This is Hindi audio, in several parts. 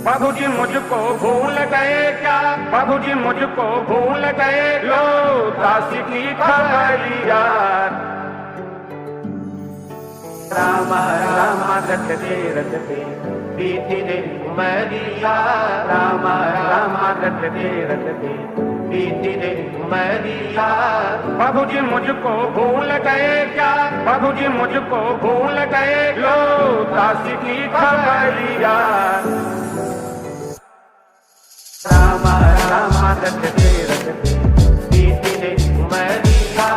प्रभु जी मुझको भूल गए क्या, प्रभु जी मुझको भूल गए, लो दासी की खबरिया। राम राम रटते रटते बीती रे उमरिया, राम राम रटते रटते बीती रे उमरिया। प्रभु जी मुझको भूल गए क्या, प्रभु जी मुझको भूल गए, लो दासी की खबरिया। राम राम रटते रटते बीती रे उमरिया,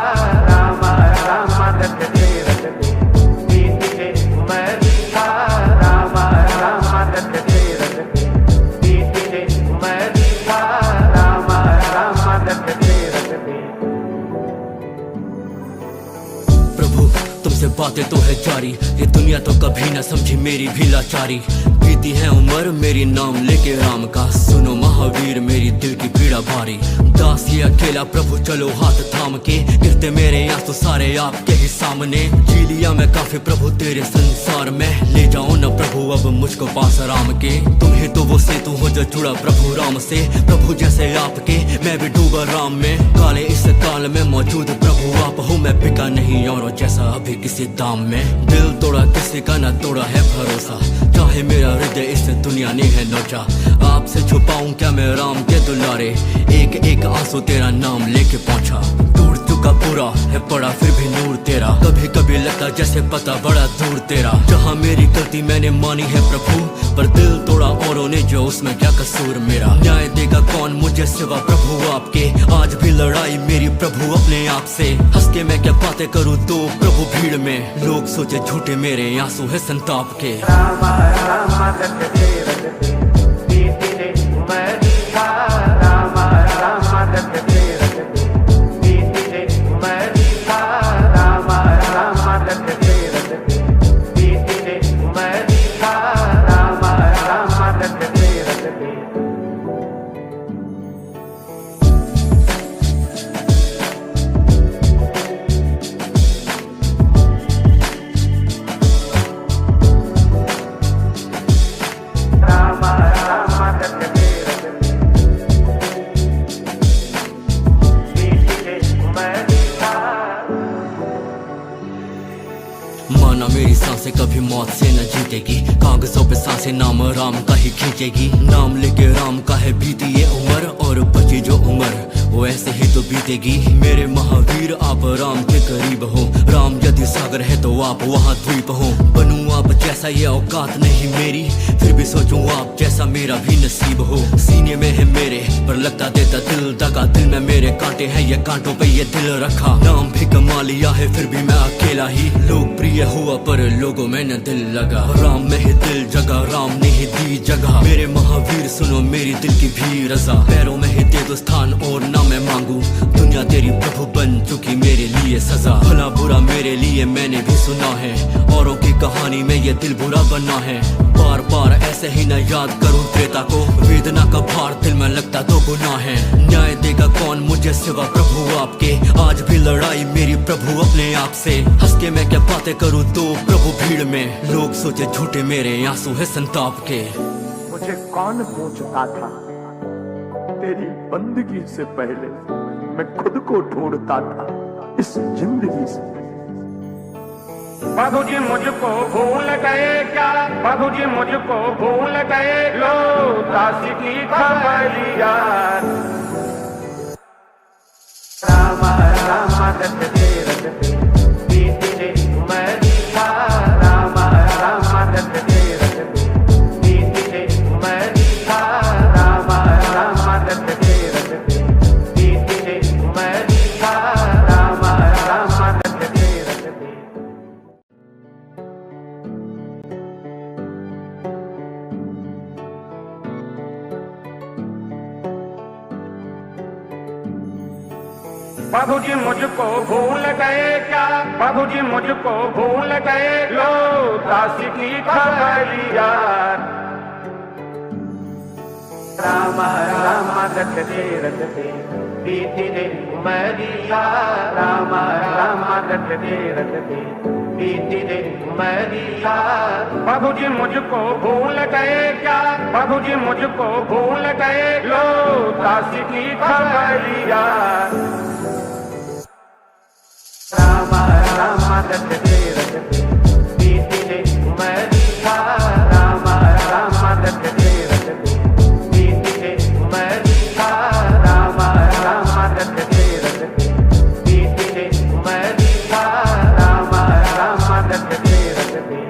राम राम रटते रटते बीती रे उमरिया, राम राम रटते रटते बीती रे उमरिया, राम राम रटते रटते। प्रभु तुमसे बातें तो है जारी, ये दुनिया तो कभी न समझी मेरी भी लाचारी। बीती है उम्र मेरी नाम लेके राम का, सुनो महावीर मेरी दिल की पीड़ा भारी। दास ये अकेला प्रभु चलो हाथ थाम के, गिरते मेरे आंसू सारे आपके ही सामने। जी लिया मैं काफी प्रभु तेरे संसार में, ले जाओ न प्रभु अब मुझको पास राम के। तुम ही तो वो सेतु हो जो जुड़ा प्रभु राम से, प्रभु जैसे आपके मैं भी डूबा राम में। काले इस काल में मौजूद प्रभु आप हो, मैं बिका नहीं और जैसा अभी किसी दाम में। दिल तोड़ा किसी का न तोड़ा है भरोसा, चाहे मेरा हृदय इस दुनिया ने है नोचा। आपसे छुपाऊं क्या मैं राम के दुलारे, एक एक आंसू तेरा नाम लेके पहुंचा। टूट चुका पूरा है पड़ा फिर भी नूर तेरा, कभी कभी लगता जैसे पता बड़ा दूर तेरा। जहाँ मेरी गलती मैंने मानी है प्रभु, पर दिल तोड़ा औरों ने जो उसमें क्या कसूर मेरा। न्याय देगा कौन मुझे सिवा प्रभु आपके, आज भी लड़ाई मेरी प्रभु अपने आप से। हंस के मैं क्या बातें करूँ तो प्रभु भीड़ में, लोग सोचे झूठे मेरे आंसू है संताप के। राम राम रटते रटते बीती रे उमरिया, राम राम रटते रटते बीती रे उमरिया, राम राम रटते रटते बीती रे उमरिया, राम राम रटते रटते। माना मेरी सांसें कभी मौत से न जीतेगी, कागजों पे सांसें नाम राम का ही खींचेगी। नाम लेके राम का है बीती ये उम्र, और बची जो उम्र वो ऐसे ही तो बीतेगी। मेरे महावीर आप राम के करीब हो, राम यदि सागर है तो आप वहाँ द्वीप हो। बनूं आप जैसा ये औकात नहीं मेरी, फिर भी सोचूं आप जैसा मेरा भी नसीब हो। सीने में है मेरे पर लगता देता दिल दगा, दिल में मेरे कांटे हैं ये कांटों पे ये दिल रखा। नाम भी कमा लिया है फिर भी मैं अकेला ही, लोकप्रिय हुआ पर लोगों में न दिल लगा। राम में ही दिल जगा, राम ने ही दी जगह। मेरे महावीर सुनो मेरी दिल की भी रजा, पैरों में ही दे दो स्थान और ना मैं मांगू। दुनिया तेरी प्रभु बन चुकी मेरे लिए सजा, भला बुरा मेरे लिए मैंने भी सुना है, औरों की कहानी में ये दिल बुरा बना है। बार बार ऐसे ही न याद करूं त्रेता को, वेदना का भार दिल में लगता तो गुनाह है। न्याय देगा कौन मुझे सिवा प्रभु आपके, आज भी लड़ाई मेरी प्रभु अपने आप से। हंस के मैं क्या बातें करूं तो प्रभु भीड़ में, लोग सोचे झूठे मेरे आंसू है संताप के। मुझे कौन पूछता था, तेरी बंदगी से पहले मैं खुद को ढूंढता था इस जिंदगी से। प्रभु जी मुझको भूल गए क्या, प्रभु जी मुझको भूल गए, लो दासी की खबरिया। राम राम रटते रटते बीती रे उमरिया, राम राम रटते रटते बीती रे उमरिया, राम राम रटते रटते बीती रे उमरिया, राम राम रटते रटते। प्रभु जी मुझको भूल गए क्या, प्रभु जी मुझको भूल गए, लो दासी की खबरिया। राम राम रटते रटते बीती रे उमरिया, राम राम रटते रटते बीती दिन उमरिया। प्रभु जी मुझको भूल गए क्या, प्रभु जी मुझको भूल गए, लो दासी की खबरिया। राम राम रटते रटते बीती दिन उमरिया, राम राम रटते रटते बीती दिन उमरिया, राम राम रटते रटते बीती दिन उमरिया, राम राम रटते रटते।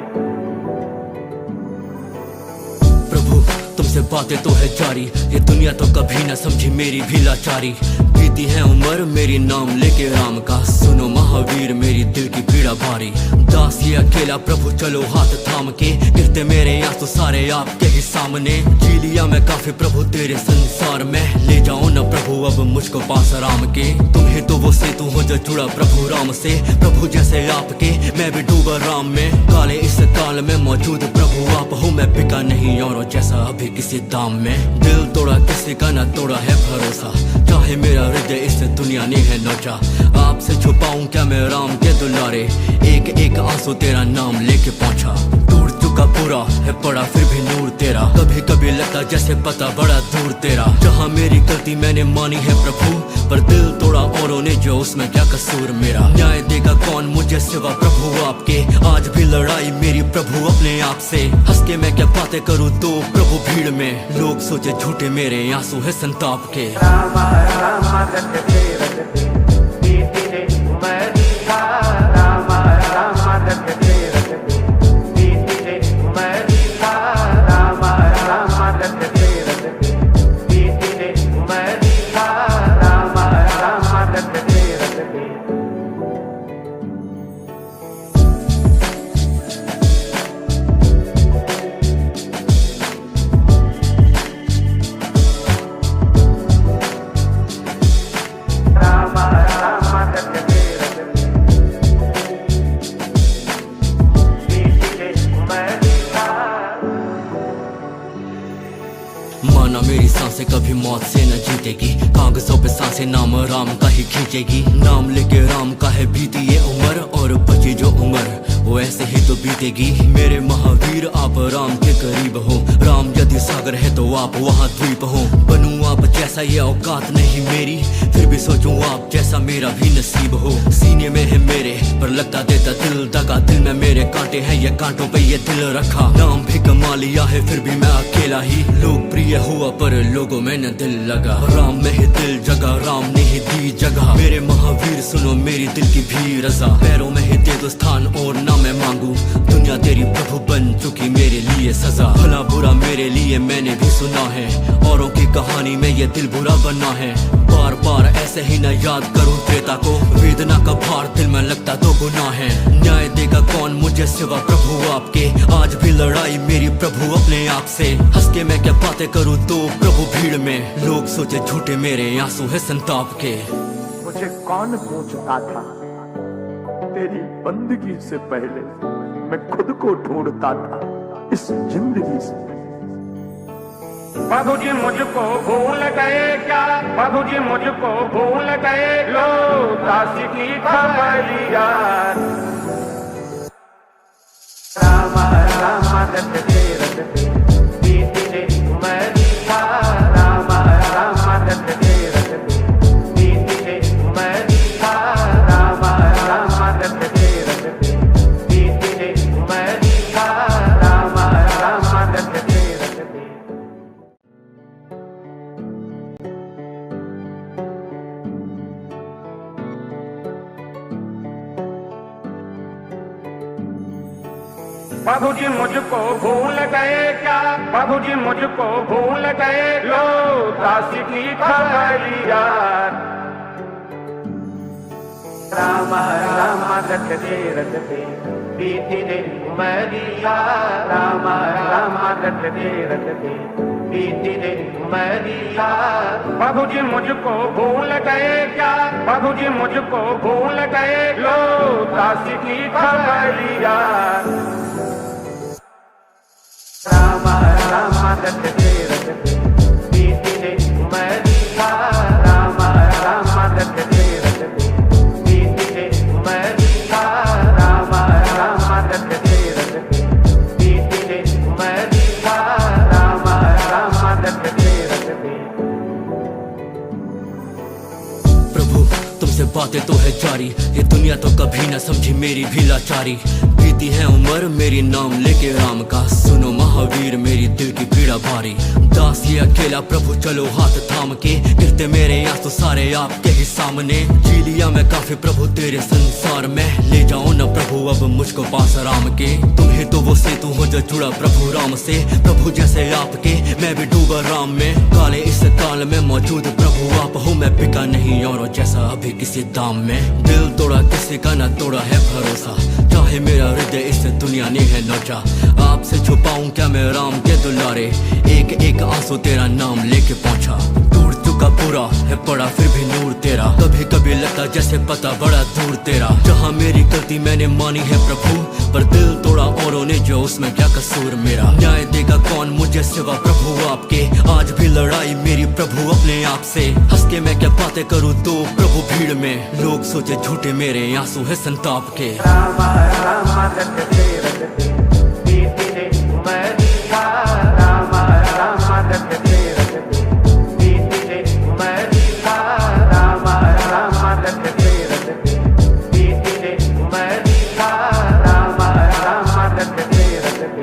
प्रभु तुमसे बातें तो है जारी, ये दुनिया तो कभी न समझी मेरी भी लाचारी। बीती है उम्र मेरी नाम लेके राम का, सुनो महावीर मेरी दिल की पीड़ा भारी। दास ये अकेला प्रभु चलो हाथ थाम के, गिरते मेरे आंसू सारे आपके ही सामने। जी लिया मैं काफी प्रभु तेरे संसार में, ले जाओ न प्रभु अब मुझको पास राम के। तुम ही तो वो सेतु हो जो जुड़ा प्रभु राम से, प्रभु जैसे आपके मैं भी डूबा राम में। काले इस काल में मौजूद प्रभु आप हो, मैं बिका नहीं औरों जैसा अभी किसी दाम में। दिल तोड़ा किसी का न तोड़ा है भरोसा, चाहे मेरा हृदय इस दुनिया ने है नोचा। आपसे छुपाऊं क्या मैं राम के दुलारे, एक एक आंसू तेरा नाम लेके पहुंचा। टूट चुका पूरा है पड़ा फिर भी नूर तेरा, कभी कभी लगता जैसे पता बड़ा दूर तेरा। जहाँ मेरी गलती मैंने मानी है प्रभु, पर दिल तोड़ा औरों ने जो उसमें क्या कसूर मेरा। न्याय देगा कौन मुझे सिवा प्रभु आपके, आज भी लड़ाई मेरी प्रभु अपने आप से। हंस के मैं क्या बातें करूँ तो प्रभु भीड़ में, लोग सोचे झूठे मेरे आंसू है संताप के। राम राम रटते रटते बीती दिन उमरिया, राम राम रटते रटते बीती दिन उमरिया, राम राम रटते रटते बीती दिन उमरिया, राम राम रटते रटते। राम राम रटते रटते बीती दिन उमरिया। माना मेरी सांसें कभी मौत से न जीतेगी, कागजों पे सांसें नाम राम का ही खींचेगी। नाम लेके राम का है बीती ये उम्र, और बची जो उम्र वो ऐसे ही तो बीतेगी। मेरे महावीर आप राम के करीब हो, राम यदि सागर है तो आप वहाँ द्वीप हो। बनूं आप जैसा ये औकात नहीं मेरी, फिर भी सोचूं आप जैसा मेरा भी नसीब हो। सीने में है मेरे पर लगता देता दिल दगा, दिल में मेरे कांटे हैं ये कांटों पे ये दिल रखा। नाम भी कमा लिया है फिर भी मैं अकेला ही, लोकप्रिय हुआ पर लोगों में न दिल लगा। राम में ही दिल जगा, राम ने ही दी जगह। मेरे महावीर सुनो मेरी दिल की भी रजा, पैरों में ही दे दो स्थान और ना मैं मांगू। दुनिया तेरी प्रभु बन चुकी मेरे लिए सजा, भला बुरा मेरे लिए मैंने भी सुना है, औरों की कहानी में ये दिल बुरा बना है। बार बार ऐसे ही न याद करूं त्रेता को, वेदना का भार दिल में लगता तो गुनाह है। न्याय देगा कौन मुझे सिवा प्रभु आपके, आज भी लड़ाई मेरी प्रभु अपने आप से। हंस के मैं क्या बातें करूं तो प्रभु भीड़ में, लोग सोचे झूठे मेरे आंसू है संताप के। मुझे कौन पूछता था, तेरी बंदगी से पहले मैं खुद को ढूंढता था इस जिंदगी से। प्रभु जी मुझको भूल गए क्या, प्रभु जी मुझको भूल गए, लो दासी की खबरिया। राम राम रटते रटते बीती दिन उमरिया, राम राम रटते रटते बीती दिन उमरिया, राम राम रटते रटते बीती दिन उमरिया, राम राम रटते रटते। प्रभु जी मुझको भूल गए क्या, प्रभु जी मुझको भूल गए, लो दासी की खबरिया। राम राम रटते रटते बीती दिन उमरिया, राम राम रटते रटते बीती दिन उमरिया। प्रभु जी मुझको भूल गए क्या, प्रभु जी मुझको भूल गए, लो दासी की खबरिया। राम राम रटते रटते बीती दिन उमरिया, राम राम रटते रटते बीती दिन उमरिया, राम तुमसे बातें तो है जारी, ये दुनिया तो कभी ना समझी मेरी भी लाचारी। बीती है उम्र मेरी नाम लेके राम का, सुनो महावीर मेरी दिल की पीड़ा भारी। दास ये अकेला प्रभु चलो हाथ थाम के, गिरते मेरे आंसू सारे आपके ही सामने। जी लिया मैं काफी प्रभु तेरे संसार में, ले जाओ न प्रभु अब मुझको पास राम के। तुम ही तो वो सेतु हो जो जुड़ा प्रभु राम से, प्रभु जैसे आपके मैं भी डूबा राम में। काले इस काल में मौजूद प्रभु आप हो, मैं बिका नहीं औरों जैसा अभी किसी दाम में। दिल तोड़ा किसी का ना तोड़ा है भरोसा, चाहे मेरा हृदय इस दुनिया ने है नोचा। आपसे छुपाऊं क्या मैं राम के दुलारे, एक एक आंसू तेरा नाम लेके पहुंचा। टूट चुका पूरा है पड़ा फिर भी नूर तेरा, कभी कभी लगता जैसे पता बड़ा दूर तेरा। जहाँ मेरी गलती मैंने मानी है प्रभु, पर दिल तोड़ा औरों ने जो उसमें क्या कसूर मेरा। न्याय देगा कौन मुझे सिवा प्रभु आपके, आज भी लड़ाई मेरी प्रभु अपने आप से। हंस के मैं क्या बातें करूँ तो प्रभु भीड़ में, लोग सोचे झूठे मेरे आंसू है संताप के। राम राम रटते रटते बीती रे उमरिया, राम राम रटते रटते बीती रे उमरिया, राम राम रटते रटते बीती रे उमरिया, राम राम रटते रटते।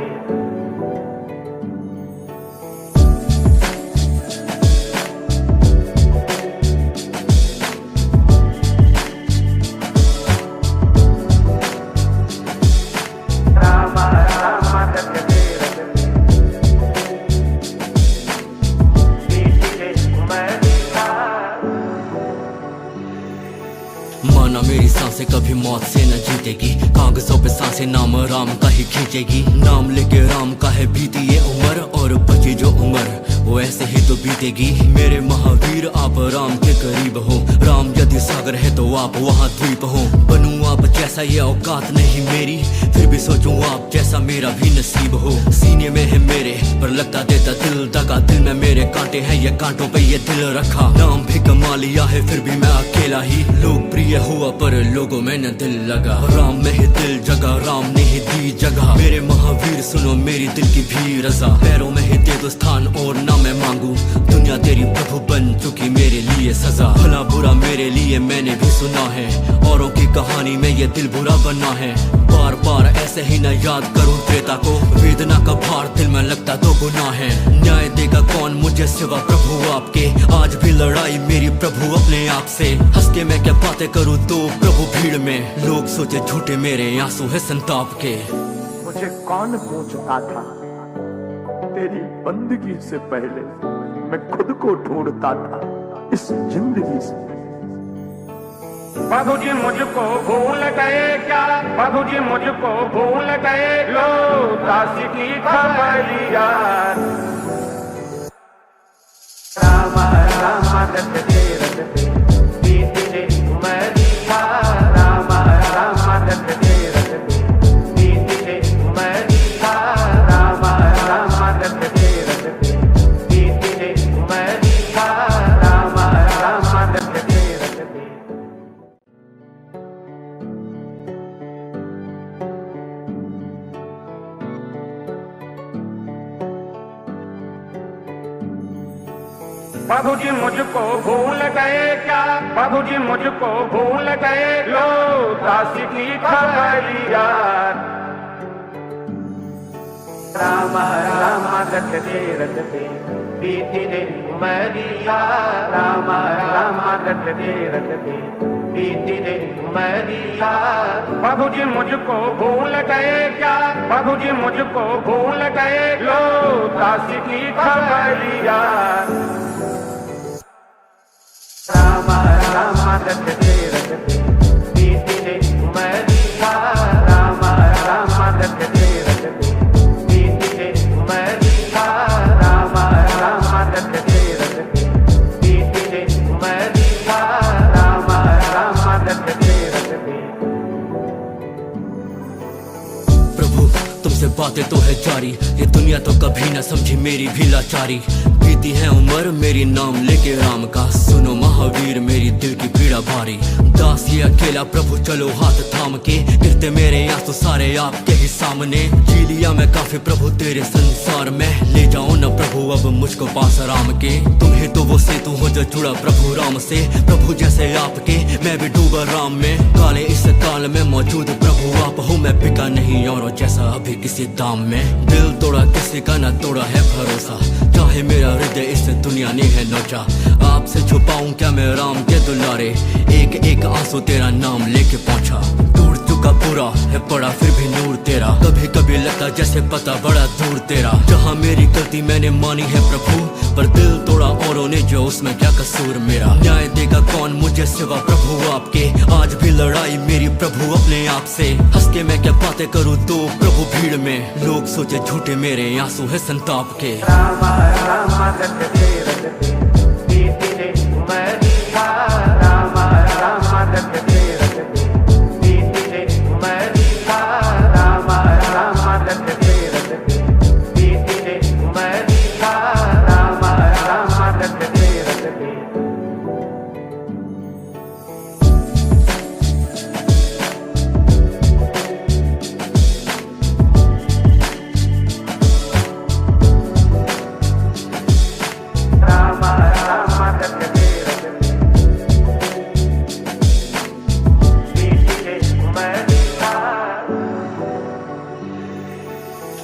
माना मेरी सांसें कभी मौत से न जीतेगी, कागजों पे सांसें नाम राम का ही खींचेगी। नाम लेके राम का है बीती ये उम्र, और बची जो उम्र वो ऐसे ही तो बीतेगी। मेरे महावीर आप राम के करीब हो, राम यदि सागर है तो आप वहाँ द्वीप हो। बनूं आप जैसा ये औकात नहीं मेरी, फिर भी सोचूं आप जैसा मेरा भी नसीब हो। सीने में है मेरे पर लगता देता दिल दगा, दिल में मेरे कांटे हैं ये कांटों पे ये दिल रखा। नाम भी कमा लिया है फिर भी मैं अकेला ही, लोकप्रिय हुआ पर लोगों में न दिल लगा। राम में ही दिल जगा, राम ने ही दी जगह। मेरे महावीर सुनो मेरी दिल की भी रजा, पैरों में ही दे दो स्थान और ना मैं मांगू। दुनिया तेरी प्रभु बन चुकी मेरे लिए सजा, भला बुरा मेरे लिए मैंने भी सुना है, औरों की कहानी में ये दिल बुरा बना है। बार बार ऐसे ही न याद करूं त्रेता को, वेदना का भार दिल में लगता तो गुनाह है। न्याय देगा कौन मुझे सिवा प्रभु आपके, आज भी लड़ाई मेरी प्रभु अपने आप से। हंस के मैं क्या बातें करूं तो प्रभु भीड़ में, लोग सोचे झूठे मेरे आंसू है संताप के। मुझे कौन पूछता था, तेरी बंदगी से पहले मैं खुद को ढूंढता था इस जिंदगी से। प्रभु जी मुझको भूल गए क्या, प्रभु जी मुझको भूल गए, लो दासी की खबरिया। राम राम रटते रटते बीती रे उमरिया, राम राम रटते रटते बीती रे उमरिया, राम राम रटते रटते बीती रे उमरिया, राम राम रटते रटते। प्रभु जी मुझको भूल गए क्या, प्रभु जी मुझको भूल गए, लो दासी की खबरिया। राम राम रटते रटते बीती रे उमरिया, राम राम रटते रटते बीती रे उमरिया। प्रभु जी मुझको भूल गए क्या, प्रभु जी मुझको भूल गए, लो दासी की खबरिया। राम राम रटते रटते बीती रे उमरिया, राम राम रटते रटते बीती रे उमरिया, राम राम रटते रटते बीती रे उमरिया, राम राम रटते रटते। प्रभु तुमसे बातें तो है जारी, ये दुनिया तो कभी ना समझी मेरी भी लाचारी। बीती है उम्र मेरी नाम लेके राम का, सुनो महावीर मेरी दिल की पीड़ा भारी। दास ये अकेला प्रभु चलो हाथ थाम के, गिरते मेरे आंसू सारे आपके ही सामने। जी लिया मैं काफी प्रभु तेरे संसार में, ले जाओ न प्रभु अब मुझको पास राम के। तुम ही तो वो सेतु हो जो जुड़ा प्रभु राम से, प्रभु जैसे आपके मैं भी डूबा राम में। काले इस काल में मौजूद प्रभु आप हो, मैं बिका नहीं औरों जैसा अभी किसी दाम में। दिल तोड़ा किसी का न तोड़ा है भरोसा, चाहे मेरा हृदय इस दुनिया ने है नोचा। आपसे छुपाऊं क्या मैं राम के दुलारे, एक एक आंसू तेरा नाम लेके पहुंचा। टूट चुका पूरा है पड़ा फिर भी नूर तेरा, कभी कभी लगता जैसे पता बड़ा दूर तेरा। जहाँ मेरी गलती मैंने मानी है प्रभु, पर दिल तोड़ा औरों ने जो उसमें क्या कसूर मेरा। न्याय देगा कौन मुझे सिवा प्रभु आपके, आज भी लड़ाई मेरी प्रभु अपने आप से। हंस के मैं क्या बातें करूँ तो प्रभु भीड़ में, लोग सोचे झूठे मेरे आंसू है संताप के। राम राम रटते रटते बीती रे उमरिया, राम राम रटते रटते बीती रे उमरिया, राम राम रटते रटते बीती रे उमरिया, राम राम रटते रटते।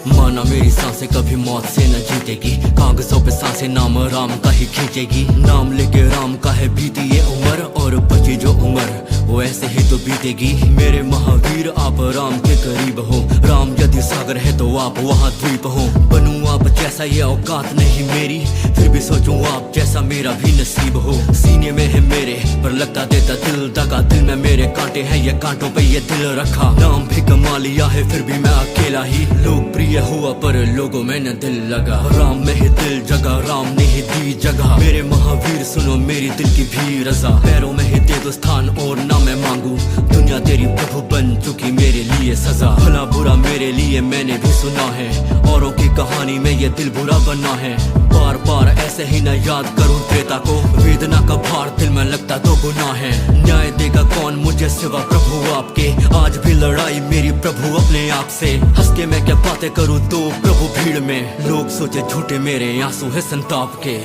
माना मेरी सांसें कभी मौत से न जीतेगी, कागजों पे सांसें नाम राम का ही खींचेगी। नाम लेके राम का है बीती ये उम्र, और बची जो उम्र वो ऐसे ही तो बीतेगी। मेरे महावीर आप राम के करीब हो, राम यदि सागर है तो आप वहाँ द्वीप हो। बनूं आप जैसा ये औकात नहीं मेरी, फिर भी सोचूं आप जैसा मेरा भी नसीब हो। सीने में है मेरे पर लगता देता दिल दगा, दिल में मेरे कांटे हैं ये कांटों पे ये दिल रखा। नाम भी कमा लिया है फिर भी मैं अकेला ही, लोकप्रिय हुआ पर लोगों में न दिल लगा। राम में ही दिल जगा, राम ने ही दी जगह। मेरे महावीर सुनो मेरी दिल की भी रजा, पैरों में ही दे दो स्थान और ना मैं मांगू। दुनिया तेरी प्रभु बन चुकी मेरे लिए सजा, भला बुरा मेरे लिए मैंने भी सुना है, औरों की कहानी में ये दिल बुरा बना है। बार बार ऐसे ही न याद करूं त्रेता को, वेदना का भार दिल में लगता तो गुनाह है। न्याय देगा कौन मुझे सिवा प्रभु आपके, आज भी लड़ाई मेरी प्रभु अपने आप से। हंस के मैं क्या बातें करूं तो प्रभु भीड़ में, लोग सोचे झूठे मेरे आंसू है संताप के।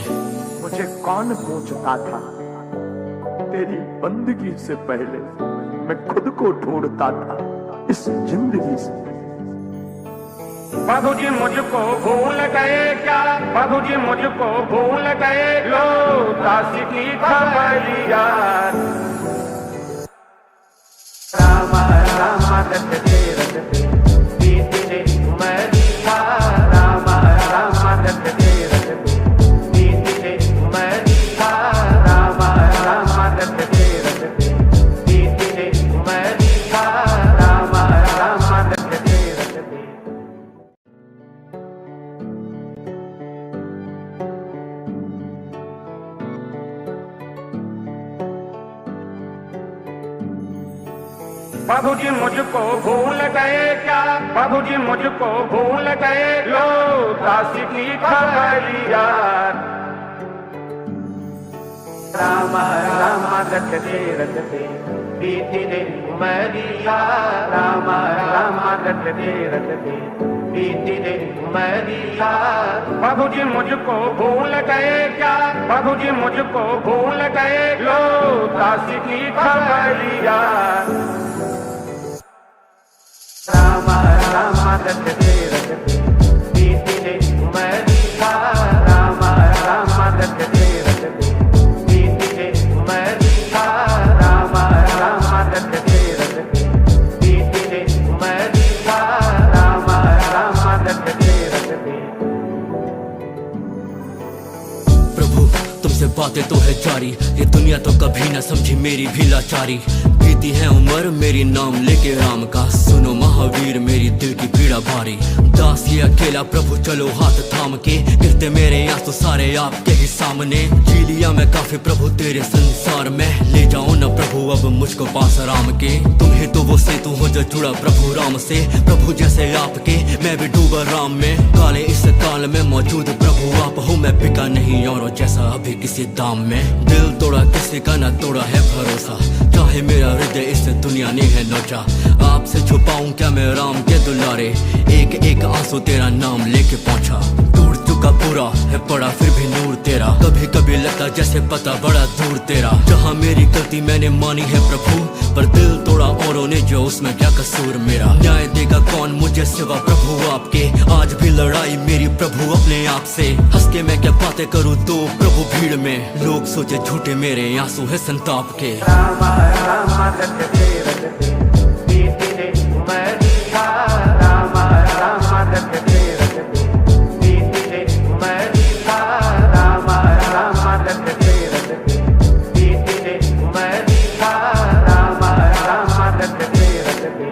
मुझे कौन पूछता था, तेरी बंदगी से पहले मैं खुद को ढूंढता था इस जिंदगी से। प्रभु जी मुझको भूल गए क्या, प्रभु जी मुझको भूल गए, लो दास की खबरिया। राम राम रटते रटते बीती रे उमरिया, राम राम रटते रटते बीती रे उमरिया, राम राम रटते रटते बीती रे उमरिया, राम राम रटते रटते। प्रभु जी मुझको भूल गए क्या, प्रभु जी मुझको भूल गए, लो दास की खबरिया। राम राम रटते रटते बीती रे उमरिया, राम राम रटते रटते बीती रे उमरिया। प्रभु जी मुझको भूल गए क्या, प्रभु जी मुझको भूल गए, लो दास की खबरिया। राम राम रटते रटते बीती रे उमरिया, राम राम रटते रटते बीती रे उमरिया, राम राम रटते रटते बीती रे उमरिया, राम राम रटते रटते। प्रभु तुमसे बातें तो है जारी, ये दुनिया तो कभी न समझी मेरी भी लाचारी। बीती है उम्र मेरी नाम लेके राम का, सुनो महावीर मेरी दिल की पीड़ा भारी। दास ये अकेला प्रभु चलो हाथ थाम के, गिरते मेरे आंसू सारे आपके ही सामने। जी लिया मैं काफी प्रभु तेरे संसार में, ले जाओ न प्रभु प्रभु अब मुझको पास राम के। तुम ही तो वो सेतु हो जो जुड़ा प्रभु राम से। प्रभु जैसे आपके मैं भी डूबा राम में। काले इस काल में मौजूद प्रभु आप हो। मैं बिका नहीं औरों जैसा अभी किसी दाम में। दिल तोड़ा किसी का ना तोड़ा है भरोसा। चाहे मेरा हृदय इस दुनिया ने है नोचा। आपसे छुपाऊं क्या मैं राम के दुलारे। एक एक आंसू तेरा नाम लेके पहुंचा। टूट चुका पूरा है पड़ा फिर भी नूर तेरा। कभी कभी लगता जैसे पता बड़ा दूर तेरा। जहाँ मेरी गलती मैंने मानी है प्रभु, पर दिल तोड़ा औरों ने जो उसमें क्या कसूर मेरा। न्याय देगा कौन मुझे सिवा प्रभु आपके। आज भी लड़ाई मेरी प्रभु अपने आप से। हंस के मैं क्या बातें करूँ तो प्रभु भीड़ में। लोग सोचे झूठे मेरे आंसू है संताप के। राम राम रटते रटते बीती रे उमरिया। राम राम रटते रटते बीती रे उमरिया। राम राम रटते रटते बीती रे उमरिया। राम राम रटते रटते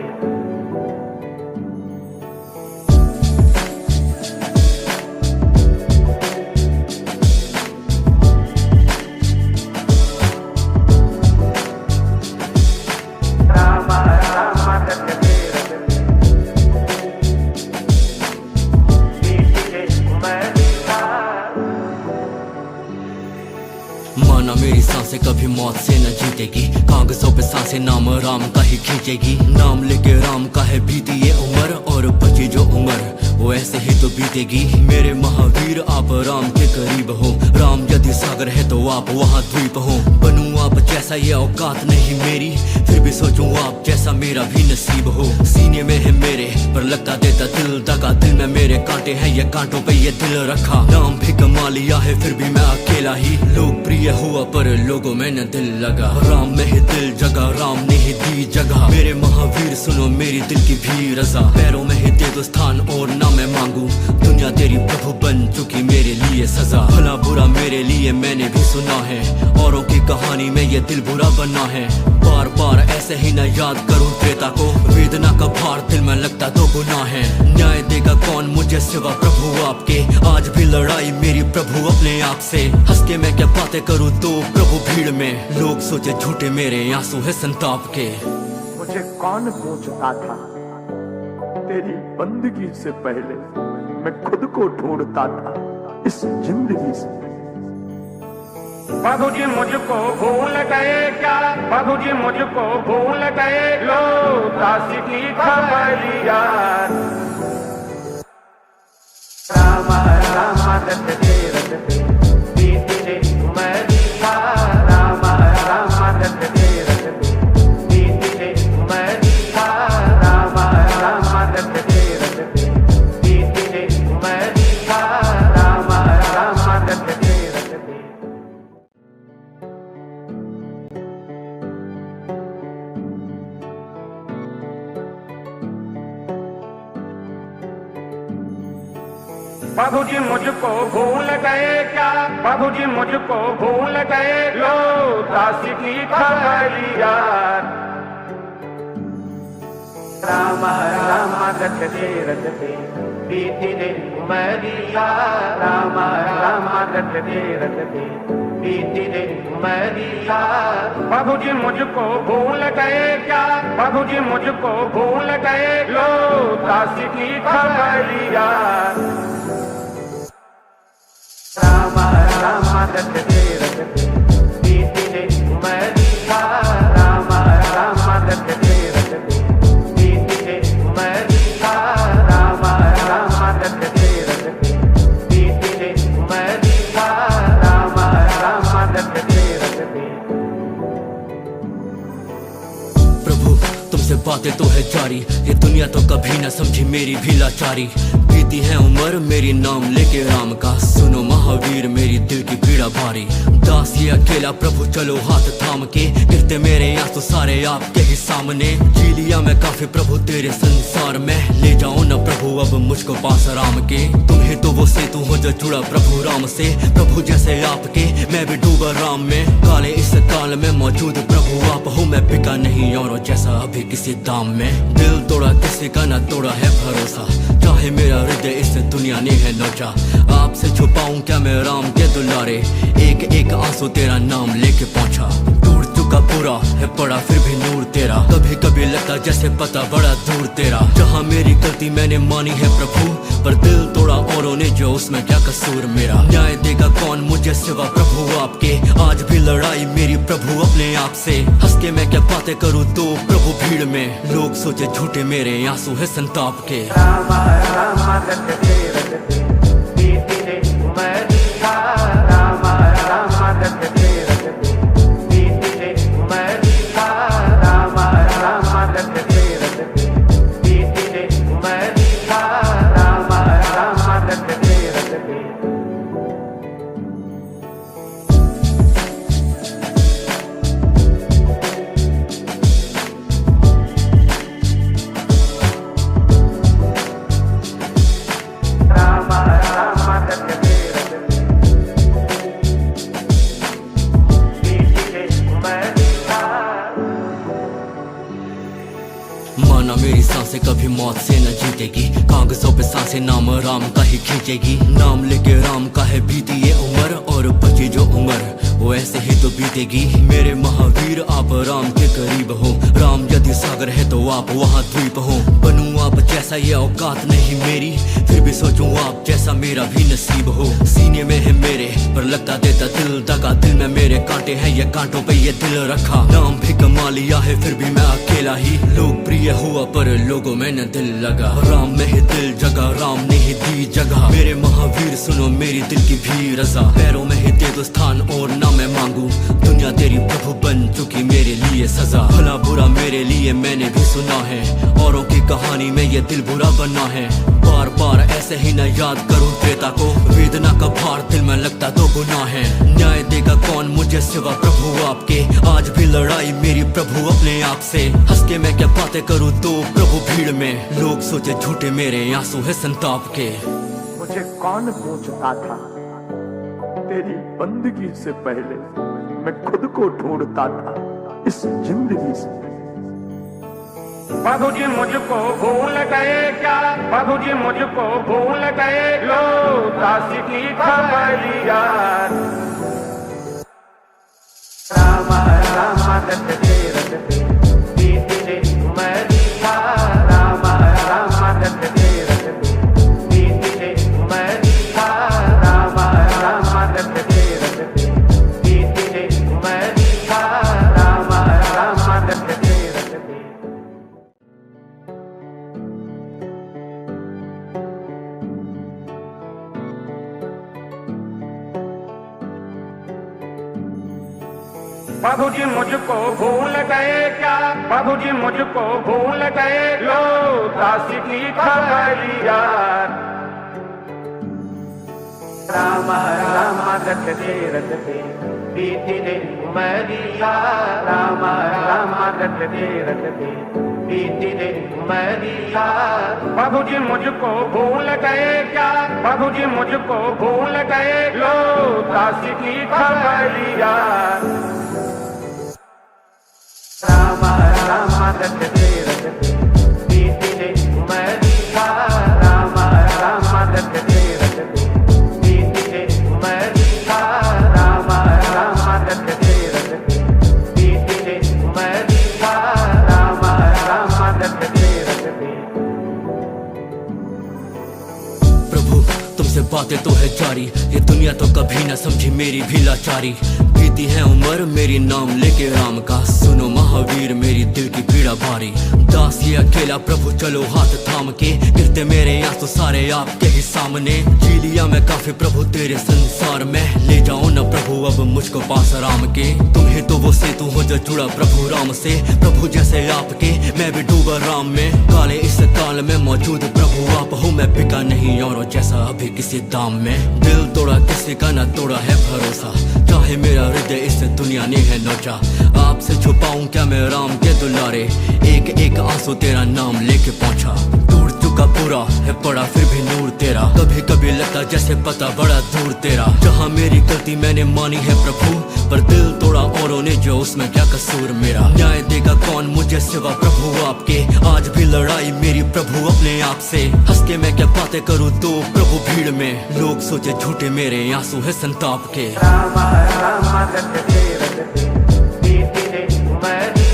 माना मेरी सांसें कभी मौत से न जीतेगी। कागजों पे सांसें नाम राम का ही खींचेगी। नाम लेके राम का है बीती ये उम्र, और बची जो उम्र वो ऐसे ही तो बीतेगी। मेरे महावीर आप राम के करीब हो। राम यदि सागर है तो आप वहाँ द्वीप हो। बनूं आप जैसा ये औकात नहीं मेरी, फिर भी सोचूं आप जैसा मेरा भी नसीब हो। सीने में है मेरे पर लगता देता दिल दगा। दिल में मेरे कांटे हैं ये कांटों पे ये दिल रखा। नाम भी कमा लिया है फिर भी मैं अकेला ही। लोकप्रिय हुआ पर लोगों में न दिल लगा। राम में ही दिल जगा, राम ने ही दी जगह। मेरे महावीर सुनो मेरी दिल की भी रजा। पैरों में ही दे दो स्थान और ना मैं मांगू। दुनिया तेरी प्रभु बन चुकी मेरे लिए सजा। भला बुरा मेरे लिए मैंने भी सुना है। औरों की कहानी में ये दिल बुरा बना है। बार बार ऐसे ही न याद करूं त्रेता को। वेदना का भार दिल में लगता तो गुनाह है। न्याय देगा कौन मुझे सिवा प्रभु आपके। आज भी लड़ाई मेरी प्रभु अपने आप से। हंस के मैं क्या बातें करूं तो प्रभु भीड़ में। लोग सोचे झूठे मेरे आंसू है संताप के। मुझे कौन पूछता था तेरी बंदगी से पहले मैं खुद को ढूंढता था इस जिंदगी से। प्रभु जी मुझको भूल गए क्या। प्रभु जी मुझको भूल गए। लो दासी की खबरिया। राम राम रटते रटते बीती रे उमरिया। राम राम रटते रटते बीती रे उमरिया। राम राम रटते रटते बीती रे उमरिया। राम राम रटते रटते प्रभु जी मुझको भूल गए क्या। प्रभु जी मुझको भूल गए। लो दासी की खबरिया। राम राम रटते रटते बीती रे उमरिया। राम राम रटते रटते बीती रे उमरिया। प्रभु जी मुझको भूल गए क्या। प्रभु जी मुझको भूल गए। लो दासी की खबरिया। राम राम रटते रटते बीती रे उमरिया। राम राम रटते रटते बीती रे उमरिया। राम राम रटते रटते बीती रे उमरिया। राम राम रटते रटते प्रभु तुमसे बातें तो है जारी। ये दुनिया तो कभी न समझी मेरी भी लाचारी। बीती है उम्र मेरी नाम लेके राम का। सुनो महावीर मेरी दिल की पीड़ा भारी। दास ये अकेला प्रभु चलो हाथ थाम के। गिरते मेरे आंसू सारे आपके ही सामने। जी लिया मैं काफी प्रभु तेरे संसार में। ले जाओ न प्रभु अब मुझको पास राम के। तुम ही तो वो सेतु हो जो जुड़ा प्रभु राम से। प्रभु जैसे आपके मैं भी डूबा राम में। काले इस काल में मौजूद प्रभु आप हो। मैं बिका नहीं औरों जैसा अभी किसी दाम में। दिल तोड़ा किसी का न तोड़ा है भरोसा। चाहे मेरा हृदय इस दुनिया ने है नोचा। आपसे छुपाऊं क्या मैं राम के दुलारे। एक एक आंसू तेरा नाम लेके पहुंचा। टूट चुका पूरा है पड़ा फिर भी नूर तेरा। कभी कभी लगता जैसे पता बड़ा दूर तेरा। जहाँ मेरी गलती मैंने मानी है प्रभु, पर दिल तोड़ा औरों ने जो, उसमें क्या कसूर मेरा। न्याय देगा कौन मुझे सिवा प्रभु आपके। आज भी लड़ाई मेरी प्रभु अपने आप से। हंस के मैं क्या बातें करूँ तो प्रभु भीड़ में, लोग सोचे झूठे मेरे आंसू है संताप के। राम राम रटते रटते बीती रे उमरिया, राम राम रटते रटते बीती रे उमरिया, राम राम रटते रटते बीती रे उमरिया, राम राम रटते रटते। माना मेरी सांसें कभी मौत से न जीतेगी, कागजों पे सांसें नाम राम का ही खींचेगी। नाम लेके राम का है बीती ये उम्र, और बची जो उम्र वो ऐसे ही तो बीतेगी। मेरे महावीर आप राम के करीब हो, राम यदि सागर है तो आप वहाँ द्वीप हो। बनूं आप जैसा ये औकात नहीं मेरी, फिर भी सोचूं आप जैसा मेरा भी नसीब हो। सीने में है मेरे पर लगता देता दिल दगा, दिल में मेरे कांटे हैं ये कांटों पे ये दिल रखा। नाम भी कमा लिया है फिर भी मैं अकेला ही, लोकप्रिय हुआ पर लोगों में न दिल लगा। राम में ही दिल जगा, राम ने ही दी जगह। मेरे महावीर सुनो मेरी दिल की भी रजा, पैरों में ही दे दो स्थान और ना मैं मांगू। दुनिया तेरी प्रभु बन चुकी मेरे लिए सजा, भला बुरा मेरे लिए मैंने भी सुना है। औरों की कहानी में ये दिल बुरा बना है। बार बार ऐसे ही न याद करूं त्रेता को, वेदना का भार दिल में लगता तो गुनाह है। न्याय देगा कौन मुझे सिवा प्रभु आपके। आज भी लड़ाई मेरी प्रभु अपने आप से। हंस के मैं क्या बातें करूं तो प्रभु भीड़ में, लोग सोचे झूठे मेरे आंसू है संताप के। मुझे कौन पूछता था, तेरी बंदगी से पहले मैं खुद को ढूंढता था इस जिंदगी से। प्रभु जी मुझको भूल गए क्या, प्रभु जी मुझको भूल गए, लो दास की खबरिया। राम राम रटते रटते बीती रे उमरिया, राम राम रटते रटते बीती रे उमरिया, राम राम रटते रटते बीती रे उमरिया, राम राम रटते रटते। प्रभु जी मुझको भूल गए क्या, प्रभु जी मुझको भूल गए, लो दास की खबरिया। राम राम रटते रटते बीती रे उमरिया, राम राम रटते रटते बीती रे उमरिया। प्रभु जी मुझको भूल गए क्या, प्रभु जी मुझको भूल गए, लो दास की खबरिया। राम राम रटते रटते बीती रे उमरिया, राम राम रटते रटते बीती रे उमरिया, राम राम रटते रटते बीती रे उमरिया, राम राम रटते रटते। प्रभु तुमसे बातें तो है जारी, ये दुनिया तो कभी न समझी मेरी भी लाचारी। बीती है उम्र मेरी नाम लेके राम का, सुनो महावीर मेरी दिल की पीड़ा भारी। दास ये अकेला प्रभु चलो हाथ थाम के, गिरते मेरे आंसू सारे आपके ही सामने। जी लिया मैं काफी प्रभु तेरे संसार में, ले जाओ न प्रभु अब मुझको पास राम के। तुम ही तो वो सेतु हो जो जुड़ा प्रभु राम से, प्रभु जैसे आपके मैं भी डूबा राम में। काले इस काल में मौजूद प्रभु आप हो, मैं बिका नहीं और जैसा अभी किसी दाम में। दिल तोड़ा किसी का न तोड़ा है भरोसा, चाहे मेरा हृदय इस दुनिया ने है नोचा। आपसे छुपाऊं क्या मैं राम के दुलारे, एक एक आंसू तेरा नाम लेके पहुंचा। टूट चुका पूरा है पड़ा फिर भी नूर तेरा, कभी कभी लगता जैसे पता बड़ा दूर तेरा। जहाँ मेरी गलती मैंने मानी है प्रभु, पर दिल तोड़ा औरों ने जो, उसमें क्या कसूर मेरा। न्याय देगा कौन मुझे सिवा प्रभु आपके। आज भी लड़ाई मेरी प्रभु अपने आप से। हंस के मैं क्या बातें करूँ तो प्रभु भीड़ में, लोग सोचे झूठे मेरे आंसू है संताप के। राम राम रटते रटते बीती रे उमरिया,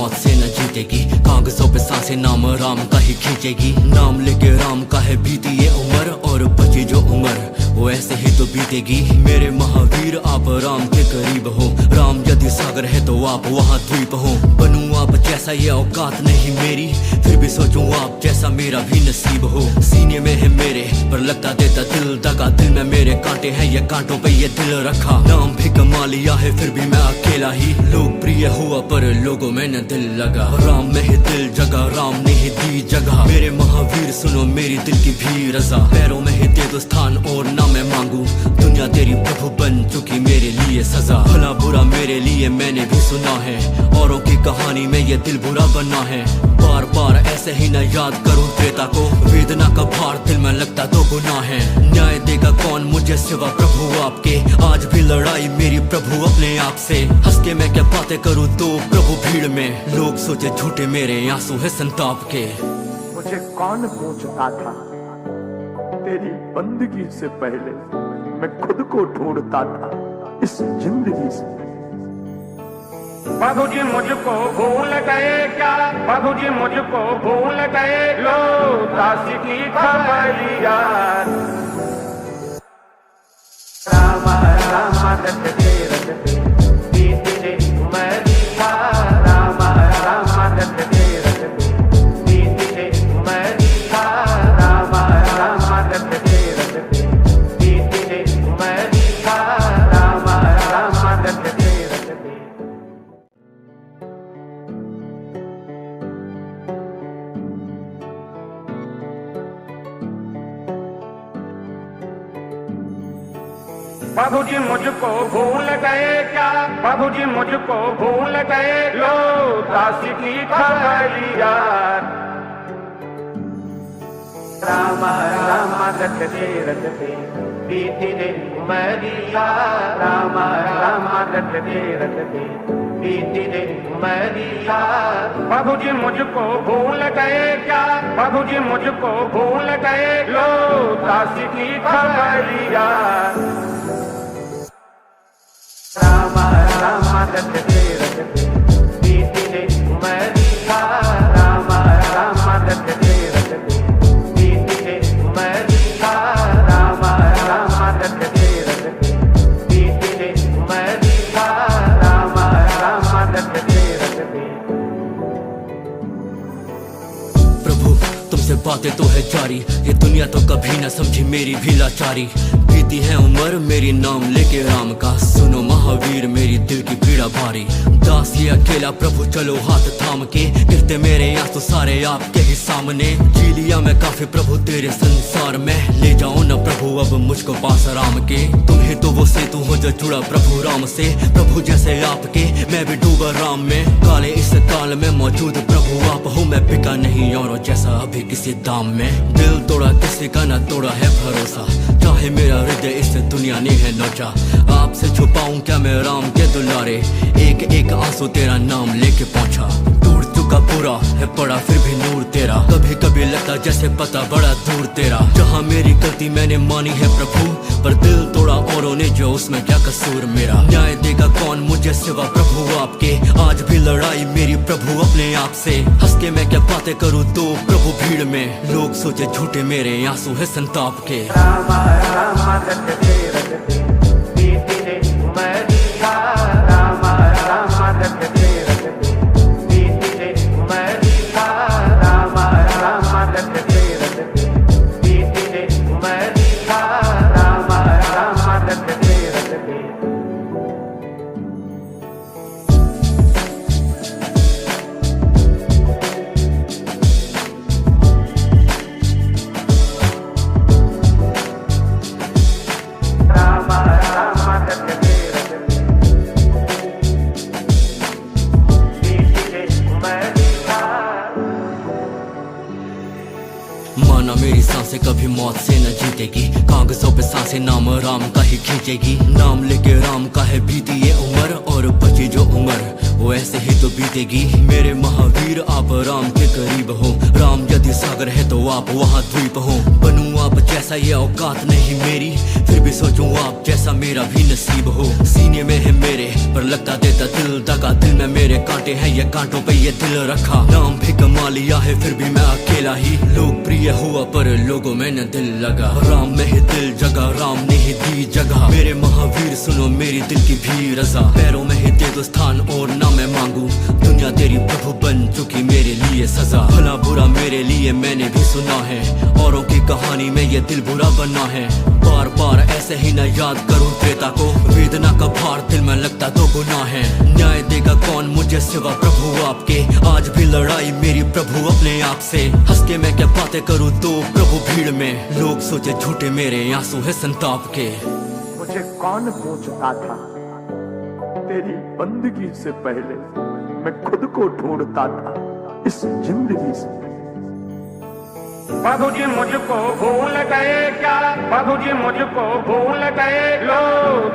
मौत से न जीतेगी। कागजों पे सांसें नाम राम का ही खींचेगी। नाम लेके राम का है बीती ये उम्र, और बची जो उम्र वो ऐसे ही तो बीतेगी। मेरे महावीर आप राम के करीब हो। राम यदि सागर है तो आप वहाँ द्वीप हो। बनूं आप जैसा ये औकात नहीं मेरी, फिर भी सोचूं आप जैसा मेरा भी नसीब हो। सीने में है मेरे पर लगता देता दिल दगा। दिल में मेरे कांटे हैं, ये कांटों पे ये दिल रखा। नाम भी कमा लिया है फिर भी मैं अकेला ही। लोकप्रिय हुआ पर लोगों में न दिल लगा। राम में ही दिल जगा, राम ने ही दी जगह। मेरे महावीर सुनो मेरी दिल की भी रजा। पैरों में ही दे दो स्थान और ना मैं मांगू। दुनिया तेरी प्रभु बन चुकी मेरे लिए सजा। भला बुरा मेरे लिए मैंने भी सुना है, औरों की कहानी में ये दिल बुरा बना है। बार बार ऐसे ही न याद करूं त्रेता को। वेदना का भार दिल में लगता तो गुनाह है। न्याय देगा कौन मुझे सिवा प्रभु आपके। आज भी लड़ाई मेरी प्रभु अपने आप से। हंस के मैं क्या बातें करूं तो प्रभु भीड़ में। लोग सोचे झूठे मेरे आंसू है संताप के। मुझे कौन पूछता था तेरी बंदगी से पहले, मैं खुद को ढूंढता था इस जिंदगी से। प्रभु जी मुझको भूल गए क्या, प्रभु जी मुझको भूल गए। लो दासी की खबरिया। राम राम रटते रटते बीती रे उमरिया। राम राम रटते रटते बीती रे उमरिया। राम राम रटते रटते बीती रे उमरिया। राम राम रटते रटते। प्रभु जी मुझको भूल गए क्या, प्रभु जी मुझको भूल गए। लो दासी की खबरिया। राम राम रटते रटते बीती रे उमरिया। राम राम रटते रटते बीती रे उमरिया। प्रभु जी मुझको भूल गए क्या, प्रभु जी मुझको भूल गए। लो दासी की खबरिया। राम राम रटते रटते बीती रे उमरिया। राम राम रटते रटते बीती रे उमरिया। राम राम रटते रटते बीती रे उमरिया। राम राम रटते रटते। प्रभु तुमसे बातें तो है जारी, ये दुनिया तो कभी न समझी मेरी भी लाचारी। बीती है उम्र मेरी नाम लेके राम का। सुनो महावीर मेरी दिल की पीड़ा भारी। दास ये अकेला प्रभु चलो हाथ थाम के। गिरते मेरे आंसू सारे आपके ही सामने। जी लिया मैं काफी प्रभु तेरे संसार में। ले जाओ न प्रभु अब मुझको पास राम के। तुम ही तो वो सेतु हो जो जुड़ा प्रभु राम से। प्रभु जैसे आपके मैं भी डूबा राम में। काले इस काल में मौजूद प्रभु आप हो। मैं बिका नहीं औरों जैसा अभी किसी दाम में। दिल तोड़ा किसी का न तोड़ा है भरोसा। चाहे मेरा हृदय इस दुनिया ने है नोचा। आपसे छुपाऊं क्या मैं राम के दुलारे। एक एक आंसू तेरा नाम लेके पहुंचा। टूट चुका पूरा है पड़ा फिर भी नूर तेरा। कभी कभी लगता जैसे पता बड़ा दूर तेरा। जहाँ मेरी गलती मैंने मानी है प्रभु, पर दिल तोड़ा औरों ने जो उसमें क्या कसूर मेरा। न्याय देगा कौन मुझे सिवा प्रभु आपके। आज भी लड़ाई मेरी प्रभु अपने आप से। हंस के मैं क्या बातें करूं तो प्रभु भीड़ में। लोग सोचे झूठे मेरे आंसू है संताप के। राम राम रटते रटते बीती रे उमरिया। राम राम रटते रटते बीती रे उमरिया। राम राम रटते रटते बीती रे उमरिया। राम राम रटते रटते। राम राम रटते रटते बीती रे उमरिया। माना मेरी सांसें कभी मौत से न जीतेगी। कागजों पे सांसें नाम राम का ही खींचेगी। नाम लेके राम का है बीती ये उम्र, और और बची जो उम्र वो ऐसे ही तो बीतेगी। मेरे महावीर आप राम के करीब हो, राम यदि सागर है तो आप वहाँ द्वीप हो। बनूं आप जैसा ये औकात नहीं मेरी, फिर भी सोचूं आप जैसा मेरा भी नसीब हो। सीने में है मेरे पर लगता देता दिल दगा, दिल में मेरे कांटे हैं ये कांटों पे ये दिल रखा। नाम भी कमा लिया है फिर भी मैं अकेला ही, लोकप्रिय हुआ पर लोगों में न दिल लगा। राम में ही दिल जगा, राम ने ही दी जगह। मेरे महावीर सुनो मेरी दिल की भी रजा, पैरों में ही दे दो स्थान और ना मैं मांगू। दुनिया तेरी प्रभु बन चुकी मेरे लिए सजा, भला बुरा मेरे लिए मैंने भी सुना है। औरों की कहानी में ये दिल बुरा बना है। बार बार ऐसे ही न याद करूं त्रेता को, वेदना का भार दिल में लगता तो गुनाह है। न्याय देगा कौन मुझे सिवा प्रभु आपके, आज भी लड़ाई मेरी प्रभु अपने आप से। हंस के मैं क्या बातें करूं तो प्रभु भीड़ में, लोग सोचे झूठे मेरे आंसू है संताप के। मुझे कौन पूछता था, तेरी बंदगी से पहले मैं खुद को ढूंढता था इस जिंदगी से। प्रभु जी मुझको भूल गए क्या, प्रभु जी मुझको भूल गए, लो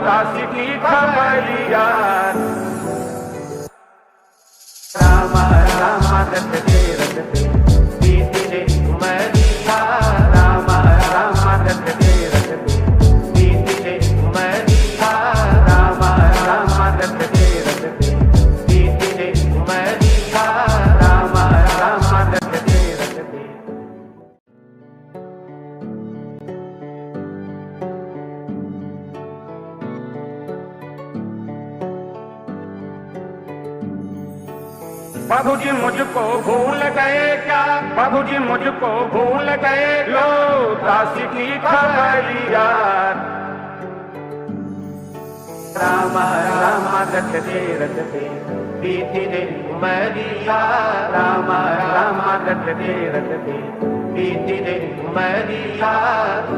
दासी की खबरिया। राम राम रटते रटते बीती रे उमरिया, राम राम रटते रटते बीती रे उमरिया, राम राम रटते रटते बीती रे उमरिया, राम राम रटते रटते। प्रभु जी मुझको भूल गए क्या, प्रभु जी मुझको भूल गए, लो दासी की खबरिया। राम राम रटते रटते बीती रे उमरिया, राम राम रटते रटते बीती रे उमरिया।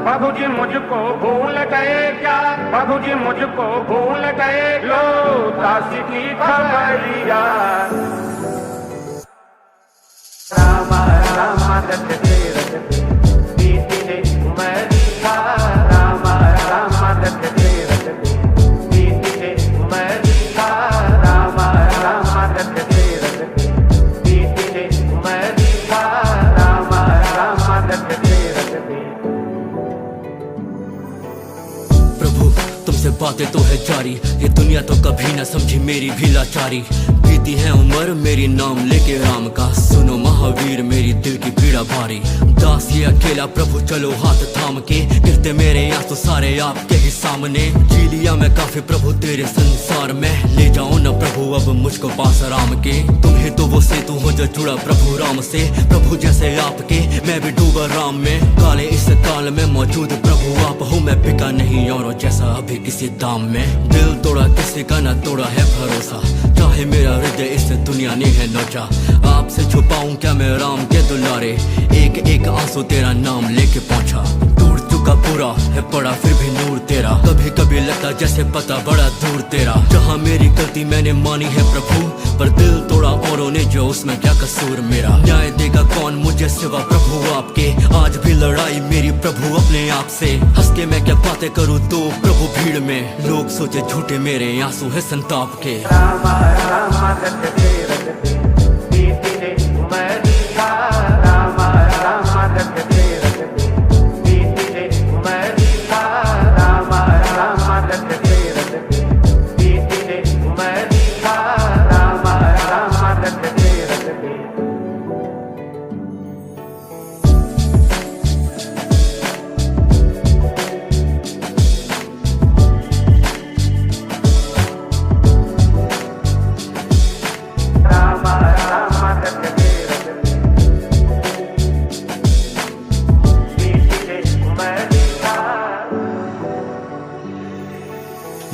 प्रभु जी मुझको भूल गए क्या, प्रभु जी मुझको भूल गए, लो दासी की खबरिया। राम राम रटते रटते बीती रे उमरिया, राम राम रटते रटते बीती रे उमरिया, राम राम रटते रटते बीती रे उमरिया, राम राम रटते रटते। प्रभु तुमसे बातें तो है जारी, ये दुनिया तो कभी न समझी मेरी भी लाचारी। बीती है उम्र मेरी नाम लेके राम का, सुनो महावीर मेरी दिल की पीड़ा भारी। दास ये अकेला प्रभु चलो हाथ थाम के, गिरते मेरे आंसू सारे आपके ही सामने। जी लिया मैं काफी प्रभु तेरे संसार में, ले जाओ न प्रभु अब मुझको पास राम के। तुम ही तो वो सेतु हो जो जुड़ा प्रभु राम से, प्रभु जैसे आपके मैं भी डूबा राम में। काले इस काल में मौजूद प्रभु आप हो, मैं बिका नहीं औरों जैसा अभी किसी दाम में। दिल तोड़ा किसी का न तोड़ा है भरोसा, चाहे मेरा हृदय इस दुनिया ने है नोचा। आपसे छुपाऊं क्या मैं राम के दुलारे, एक एक आंसू तेरा नाम लेके पहुंचा। टूट चुका पूरा है पड़ा फिर भी नूर तेरा, कभी कभी लगता जैसे पता बड़ा दूर तेरा। जहाँ मेरी गलती मैंने मानी है प्रभु, पर दिल तोड़ा औरों ने जो उसमें क्या कसूर मेरा। न्याय देगा कौन मुझे सिवा प्रभु आपके, आज भी लड़ाई मेरी प्रभु अपने आप से। हंस के मैं क्या बातें करूं तो प्रभु भीड़ में, लोग सोचे झूठे मेरे आंसू है संताप के। राम राम रटते रटते बीती रे उमरिया, राम राम रटते रटते बीती रे उमरिया, राम राम रटते रटते बीती रे उमरिया, राम राम रटते रटते।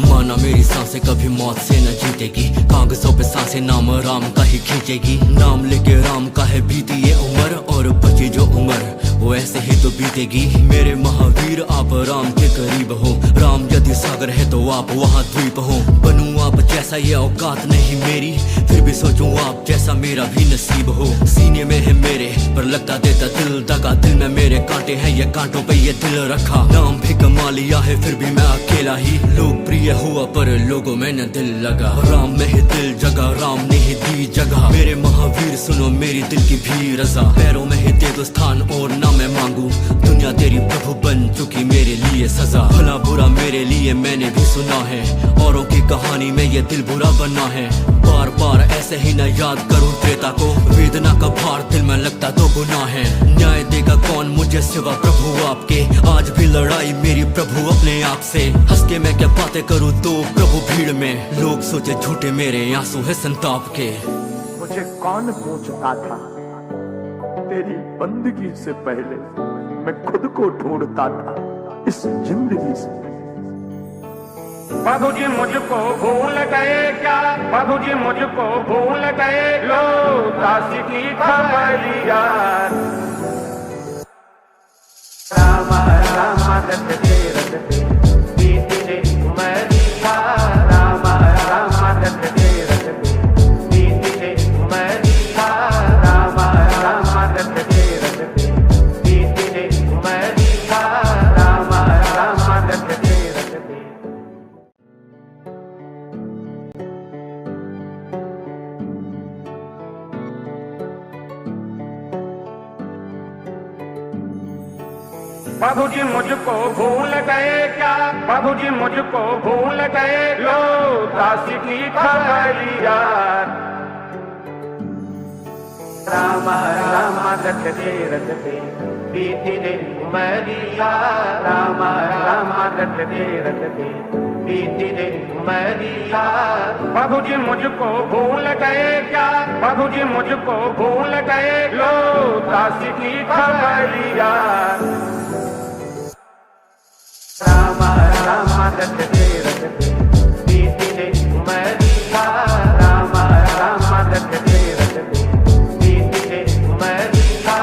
माना मेरी सांसें कभी मौत से न जीतेगी, कागजों पे सांसें नाम राम का ही खींचेगी। नाम लेके राम का है बीती ये उम्र, और बची जो उम्र वो ऐसे ही तो बीतेगी। मेरे महावीर आप राम के करीब हो, राम यदि सागर है तो आप वहाँ द्वीप हो। बनूं आप जैसा ये औकात नहीं मेरी, फिर भी सोचूं आप जैसा मेरा भी नसीब हो। सीने में है मेरे पर लगता देता दिल दगा, दिल में मेरे कांटे हैं ये कांटों पे ये दिल रखा। नाम भी कमा लिया है फिर भी मैं अकेला ही, लोकप्रिय हुआ पर लोग लोगों में न दिल लगा। राम में ही दिल जगा, राम ने ही दी जगह। मेरे महावीर सुनो मेरी दिल की भी रजा। पैरों में ही दे दो स्थान और ना मैं मांगू, दुनिया तेरी प्रभु बन चुकी मेरे लिए सजा। भला बुरा मेरे लिए मैंने भी सुना है, औरों की कहानी में ये दिल बुरा बना है। बार बार ऐसे ही न याद करूं त्रेता को, वेदना का भार दिल में लगता तो गुनाह है। न्याय देगा कौन मुझे सिवा प्रभु आपके, आज भी लड़ाई मेरी प्रभु अपने आप से। हंस के मैं क्या बातें करूं तो प्रभु भीड़ में, लोग सोचे झूठे मेरे आंसू है संताप के। मुझे कौन पूछता था, तेरी बंदगी से पहले मैं खुद को ढूंढता था इस जिंदगी से। प्रभु जी मुझको भूल गए क्या, प्रभु जी मुझको भूल गए, लो दासी की खबरिया। राम राम रटते रटते बीती उमरिया, राम राम रटते रटते बीती उमरिया, राम राम रटते रटते बीती उमरिया, राम राम रटते रटते। प्रभु जी मुझको भूल गए क्या, प्रभु जी मुझको भूल गए, लो दासी की खबरिया। राम राम रटते रटते बीती उमरिया, राम राम रटते रटते बीती उमरिया। प्रभु जी मुझको भूल गए क्या, प्रभु जी मुझको भूल गए, लो दासी की खबरिया। राम राम रटते रटते बीती उमरिया, राम राम रटते रटते बीती उमरिया,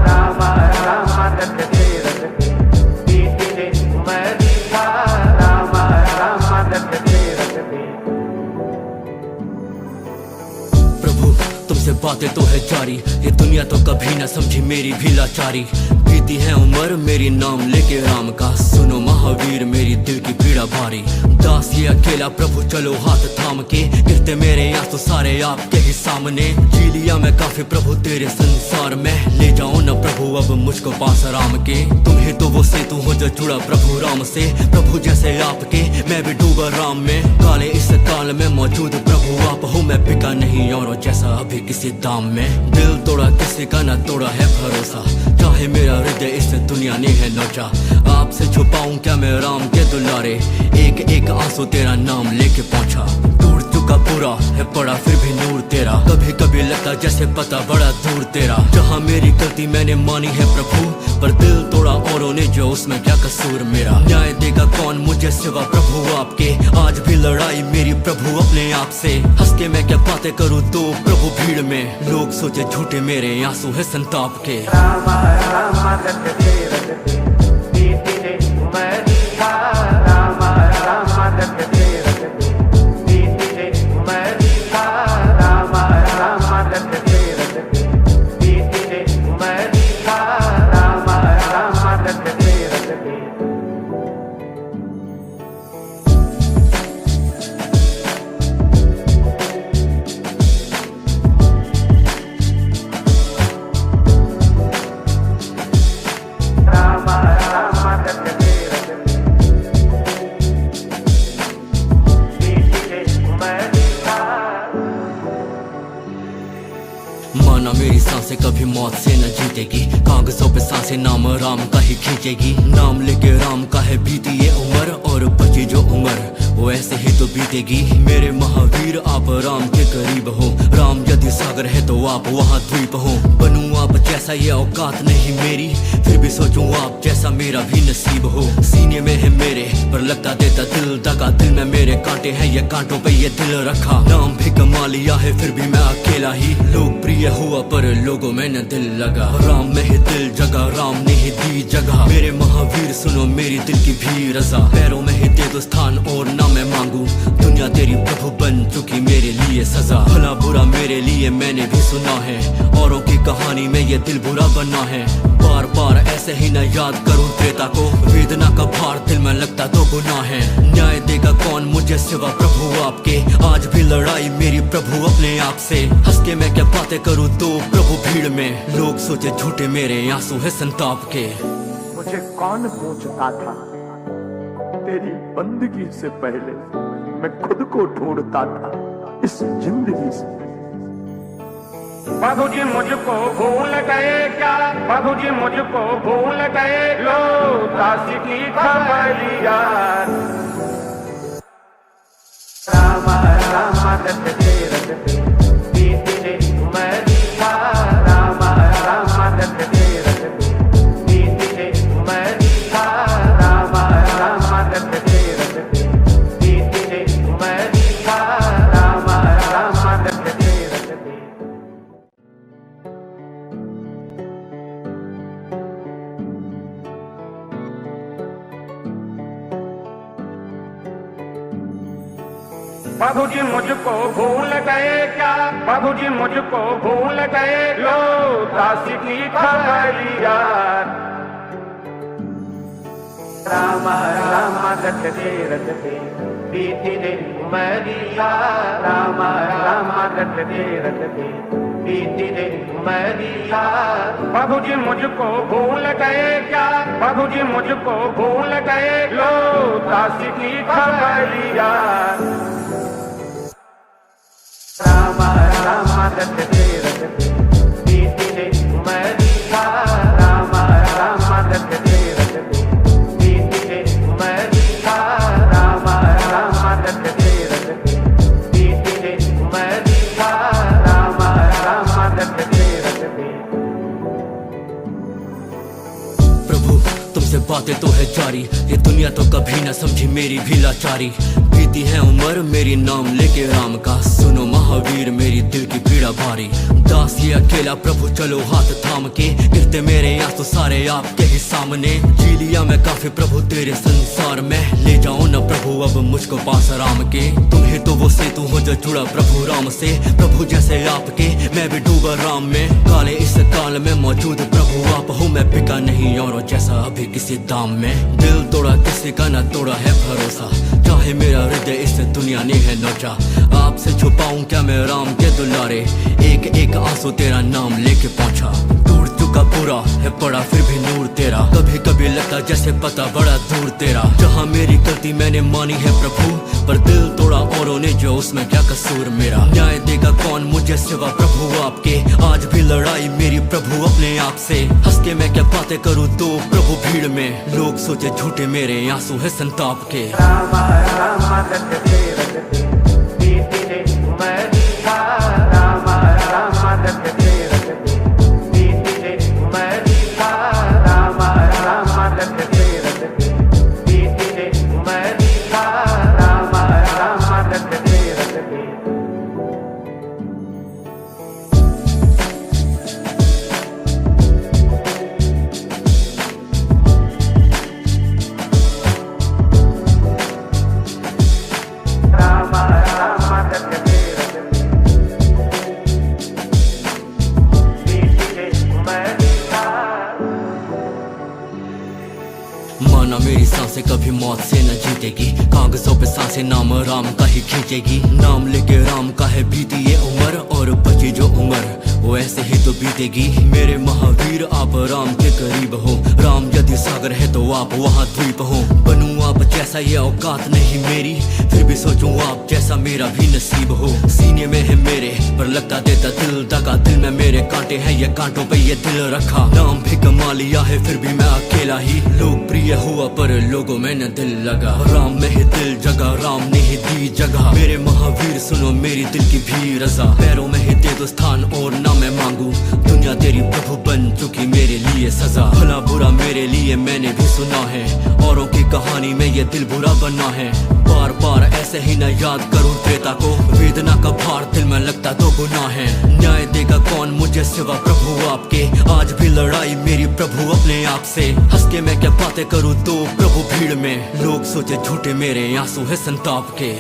राम राम रटते रटते बीती उमरिया, राम राम रटते रटते। प्रभु तुमसे बातें तो है जारी, ये दुनिया तो कभी न समझी मेरी भी लाचारी। बीती है उम्र मेरी नाम लेके राम का, सुनो महावीर मेरी दिल की पीड़ा भारी। दास ये अकेला प्रभु चलो हाथ थाम के, गिरते मेरे आंसू सारे आपके ही सामने। जी लिया मैं काफी प्रभु तेरे संसार में, ले जाओ न प्रभु अब मुझको पास राम के। तुम ही तो वो सेतु हो जो जुड़ा प्रभु राम से, प्रभु जैसे आपके मैं भी डूबा राम में। काले इस काल में मौजूद प्रभु आप हो, मैं बिका नहीं औरों जैसा अभी किसी दाम में। दिल तोड़ा किसी का न तोड़ा है भरोसा, चाहे मेरा हृदय इस दुनिया ने है नोचा। आपसे छुपाऊं क्या मैं राम के दुलारे, एक एक आंसू तेरा नाम लेके पहुंचा। टूट चुका पूरा है पड़ा फिर भी नूर तेरा, कभी कभी लगता जैसे पता बड़ा दूर तेरा। जहाँ मेरी गलती मैंने मानी है प्रभु, पर दिल तोड़ा औरों ने जो उसमें क्या कसूर मेरा। न्याय देगा कौन मुझे सिवा प्रभु आपके, आज भी लड़ाई मेरी प्रभु अपने आप से। हंस के मैं क्या बातें करूं तो प्रभु भीड़ में, लोग सोचे झूठे मेरे आंसू है संताप के। राम राम रटते रटते बीती उमरिया, राम राम रटते रटते बीती उमरिया, राम राम रटते रटते बीती उमरिया, राम राम रटते रटते। माना मेरी सांसें कभी मौत से न जीतेगी, कागजों पे सांसें नाम राम का ही खींचेगी। नाम लेके राम का है बीती ये उम्र, और बची जो उम्र वो ऐसे ही तो बीतेगी। मेरे महावीर आप राम के करीब हो, राम यदि सागर है तो आप वहाँ द्वीप हो। बनूं आप जैसा ये औकात नहीं मेरी, फिर भी सोचूं आप जैसा मेरा भी नसीब हो। सीने में है मेरे पर लगता देता दिल दगा, दिल में मेरे कांटे हैं ये कांटों पे ये दिल रखा। नाम भी कमा लिया है फिर भी मैं अकेला ही, लोकप्रिय हुआ पर लोगों में न दिल लगा। राम में ही दिल जगा, राम ने ही दी जगह। मेरे महावीर सुनो मेरी दिल की भी रजा। पैरों में ही दे दो स्थान और ना मैं मांगू, दुनिया तेरी प्रभु बन चुकी मेरे लिए सजा। भला बुरा मेरे लिए मैंने भी सुना है, औरों की कहानी में ये दिल बुरा बना है। बार बार ऐसे ही न याद करूं त्रेता को, वेदना का भार दिल में लगता तो गुनाह है। न्याय देगा कौन मुझे सिवा प्रभु आपके। आज भी लड़ाई मेरी प्रभु अपने आप से। हंस के मैं क्या बातें करूँ तो प्रभु भीड़ में। लोग सोचे झूठे मेरे आंसू है संताप के। मुझे कौन पूछता था तेरी बंदगी से पहले, मैं खुद को ढूंढता था इस जिंदगी से। प्रभु जी मुझको भूल गए क्या, प्रभु जी मुझको भूल गए, लो दासी की खबरिया। राम राम रटते रटते बीती रे उमरिया, राम राम रटते रटते बीती रे उमरिया, राम राम रटते रटते बीती रे उमरिया, राम राम रटते रटते। प्रभु जी मुझको भूल गए क्या, प्रभु जी मुझको भूल गए, लो दासी की खबरिया। राम राम रटते रटते बीती रे उमरिया, राम राम रटते रटते बीती रे उमरिया। प्रभु जी मुझको भूल गए क्या, प्रभु जी मुझको भूल गए, लो दासी की खबरिया। राम राम रटते रटते बीती रे उमरिया, राम राम रटते रटते बीती रे उमरिया, राम राम रटते रटते बीती रे उमरिया, राम राम रटते रटते। प्रभु तुमसे बातें तो है जारी, ये दुनिया तो कभी न समझी मेरी भी लाचारी। बीती है उम्र मेरी नाम लेके राम का, सुनो महावीर मेरी दिल की पीड़ा भारी। दास ये अकेला प्रभु चलो हाथ थाम के, गिरते मेरे आंसू सारे आपके ही सामने। जी लिया मैं काफी प्रभु तेरे संसार में, ले जाओ न प्रभु अब मुझको पास राम के। तुम ही तो वो सेतु हो जो जुड़ा प्रभु राम से, प्रभु जैसे आपके मैं भी डूबा राम में। काले इस काल में मौजूद प्रभु आप हो, मैं बिका नहीं औरों जैसा अभी किसी दाम में। दिल तोड़ा किसी का न तोड़ा है भरोसा, चाहे मेरा हृदय इस दुनिया ने है नोचा। आपसे छुपाऊं क्या मैं राम के दुलारे, एक एक आंसू तेरा नाम लेके पहुंचा। टूट चुका पूरा है पड़ा फिर भी नूर तेरा, कभी कभी लगता जैसे पता बड़ा दूर तेरा। जहाँ मेरी गलती मैंने मानी है प्रभु, पर दिल तोड़ा औरों ने जो उसमें क्या कसूर मेरा। न्याय देगा कौन मुझे सिवा प्रभु आपके। आज भी लड़ाई मेरी प्रभु अपने आप से। हंस के मैं क्या बातें करूँ तो प्रभु भीड़ में। लोग सोचे झूठे मेरे आंसू है संताप के। राम राम रटते रटते बीती रे उमरिया, राम राम रटते रटते बीती रे उमरिया, राम राम रटते रटते बीती रे उमरिया, राम राम रटते रटते। माना मेरी सांसें कभी मौत से न जीतेगी, कागजों पे सांसें नाम राम का ही खींचेगी। नाम लेके राम का है बीती ये उम्र, और बची जो उम्र वो ऐसे ही तो बीतेगी। मेरे महावीर आप राम के करीब हो, राम यदि सागर है तो आप वहाँ द्वीप हो। बनूं आप जैसा ये औकात नहीं मेरी, फिर भी सोचूं आप जैसा मेरा भी नसीब हो। सीने में है मेरे पर लगता देता दिल दगा, दिल में मेरे कांटे हैं ये कांटों पे ये दिल रखा। नाम भी कमा लिया है फिर भी मैं अकेला ही, लोकप्रिय हुआ पर लोगों में न दिल लगा। राम में ही दिल जगा, राम ने ही दी जगह। मेरे महावीर सुनो मेरी दिल की भी रजा, पैरों में ही दे दो स्थान और ना मैं मांगू। दुनिया तेरी प्रभु बन चुकी मेरे लिए सजा, भला बुरा मेरे लिए मैंने भी सुना है। औरों की कहानी में ये दिल बुरा बना है, बार बार ऐसे ही न याद करूं त्रेता को। वेदना का भार दिल में लगता तो गुनाह है, न्याय देगा कौन मुझे सिवा प्रभु आपके। आज भी लड़ाई मेरी प्रभु अपने आप से। हंस के मैं क्या बातें करूं तो प्रभु भीड़ में। लोग सोचे झूठे मेरे आंसू है संताप के।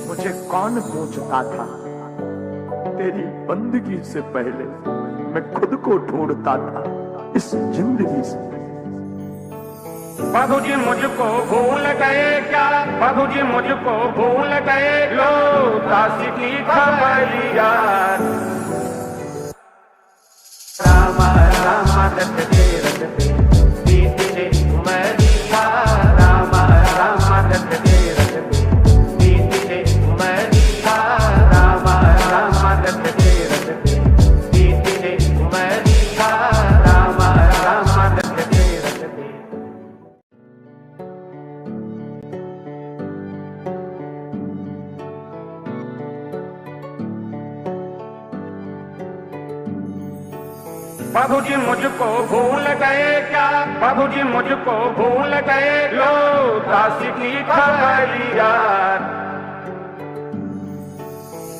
मुझे कौन पूछता था तेरी बंदगी से पहले, मैं खुद को ढूंढता था इस जिंदगी से। प्रभु जी मुझको भूल गए क्या, प्रभु जी मुझको भूल गए, लो दासी की खबरिया। राम राम रटते रटते बीते उमरिया, राम राम रटते रटते बीते उमरिया, राम राम रटते रटते बीते उमरिया, राम राम रटते रटते। प्रभु जी मुझको भूल गए क्या, प्रभु जी मुझको भूल गए, लो दासी की खबरिया।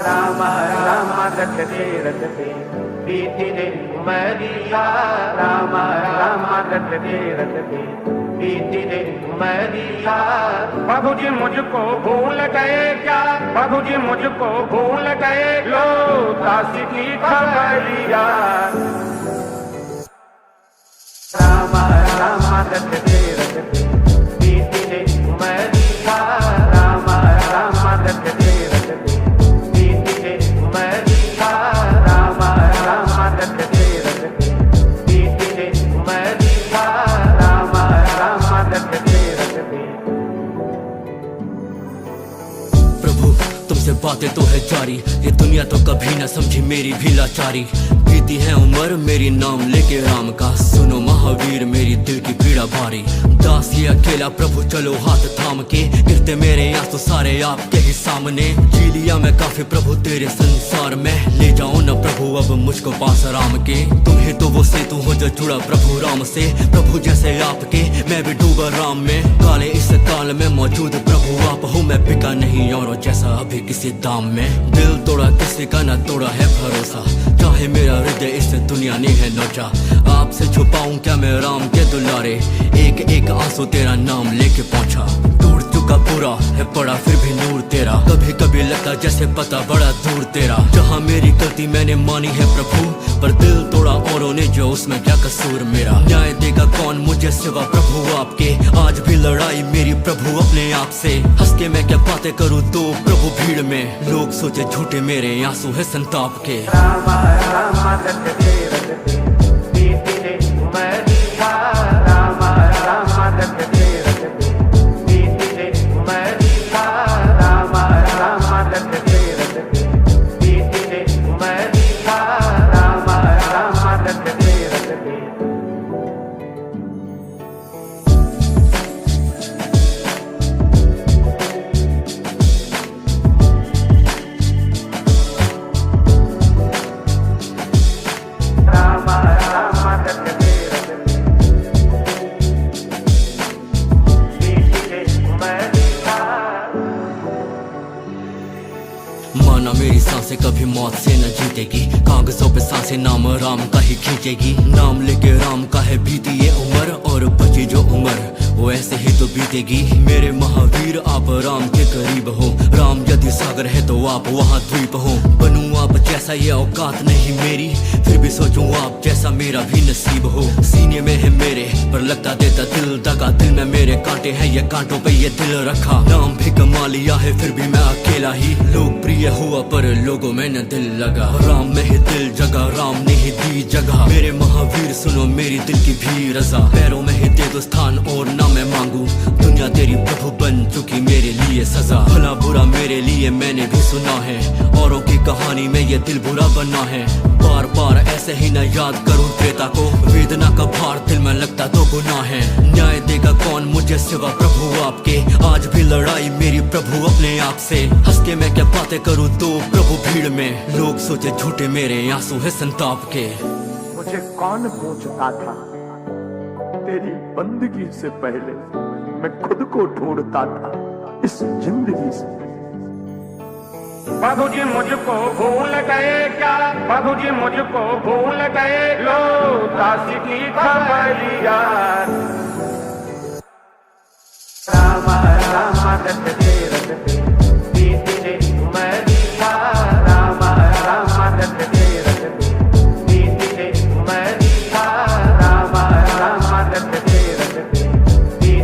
राम राम रटते रटते बीते उमरिया, राम राम रटते रटते बीते उमरिया। प्रभु जी मुझको भूल गए क्या, प्रभु जी मुझको भूल गए, लो दासी की खबरिया। राम राम रटते रटते बीते उमरिया, राम राम रटते रटते बीते उमरिया, राम राम रटते रटते बीते उमरिया, राम राम रटते रटते। प्रभु तुमसे बातें तो है जारी, ये दुनिया तो कभी ना समझी मेरी भी लाचारी। बीती है उम्र मेरी नाम लेके राम का, सुनो महावीर मेरी दिल की पीड़ा भारी। दास ये अकेला प्रभु चलो हाथ थाम के, गिरते मेरे आंसू सारे आपके ही सामने। जी लिया मैं काफी प्रभु तेरे संसार में, ले जाओ न प्रभु अब मुझको पास राम के। तुम ही तो वो सेतु हो जो जुड़ा प्रभु राम से, प्रभु जैसे आपके मैं भी डूबा राम में। काले इस काल में मौजूद प्रभु आप हो, मैं बिका नहीं और जैसा अभी किसी दाम में। दिल तोड़ा किसी का न तोड़ा है भरोसा, चाहे मेरा हृदय इस दुनिया ने है नोचा। आपसे छुपाऊं क्या मैं राम के दुलारे, एक एक आंसू तेरा नाम लेके पहुंचा। टूट चुका पूरा है पड़ा फिर भी नूर तेरा, कभी कभी लगता जैसे पता बड़ा दूर तेरा। जहाँ मेरी गलती मैंने मानी है प्रभु, पर दिल तोड़ा औरों ने जो उसमें क्या कसूर मेरा। न्याय देगा कौन मुझे सिवा प्रभु आपके, आज भी लड़ाई मेरी प्रभु अपने आप से। हंस के मैं क्या बातें करूँ तो प्रभु भीड़ में, लोग सोचे झूठे मेरे आंसू है संताप के। राम राम रटते रटते बीते उमरिया, राम राम रटते रटते बीते उमरिया, राम राम रटते रटते बीते उमरिया, राम राम रटते रटते। राम राम रटते रटते बीते उमरिया। माना मेरी सांसें कभी मौत से न जीतेगी, कागजों पे सांसें नाम राम का ही खींचेगी। नाम लेके राम का है बीती ये उम्र, और बची जो उम्र वो ऐसे ही तो बीतेगी। मेरे महावीर आप राम के करीब हो, राम यदि सागर है तो आप वहाँ द्वीप हो। बनूं आप जैसा ये औकात नहीं मेरी, फिर भी सोचूं आप जैसा मेरा भी नसीब हो। सीने में है मेरे पर लगता देता दिल दगा, दिल में मेरे कांटे हैं ये कांटों पे ये दिल रखा। नाम भी कमा लिया है फिर भी मैं अकेला ही, लोकप्रिय हुआ पर लोगों में न दिल लगा। राम में ही दिल जगा, राम ने ही दी जगह। मेरे महावीर सुनो मेरी दिल की भी रजा, पैरों में ही दे दो स्थान और ना मैं मांगू। दुनिया तेरी प्रभु बन चुकी मेरे लिए सजा, भला बुरा मेरे लिए मैंने भी सुना है, औरों की कहानी में ये दिल बुरा बना है। बार बार ऐसे ही न याद करूं त्रेता को, वेदना का भार दिल में लगता तो गुनाह है। न्याय देगा कौन मुझे सिवा प्रभु आपके, आज भी लड़ाई मेरी प्रभु अपने आप से। हंस के मैं क्या बातें करूं तो प्रभु भीड़ में, लोग सोचे झूठे मेरे आंसू है संताप के। मुझे कौन पूछता था, तेरी बंदगी से पहले मैं खुद को ढूंढता था इस जिंदगी से। प्रभु जी मुझको भूल गए क्या, प्रभु जी मुझको भूल गए, लो दासी की खबरिया। राम राम रटते रटते बीते उमरिया, राम राम रटते रटते बीते उमरिया, राम राम रटते रटते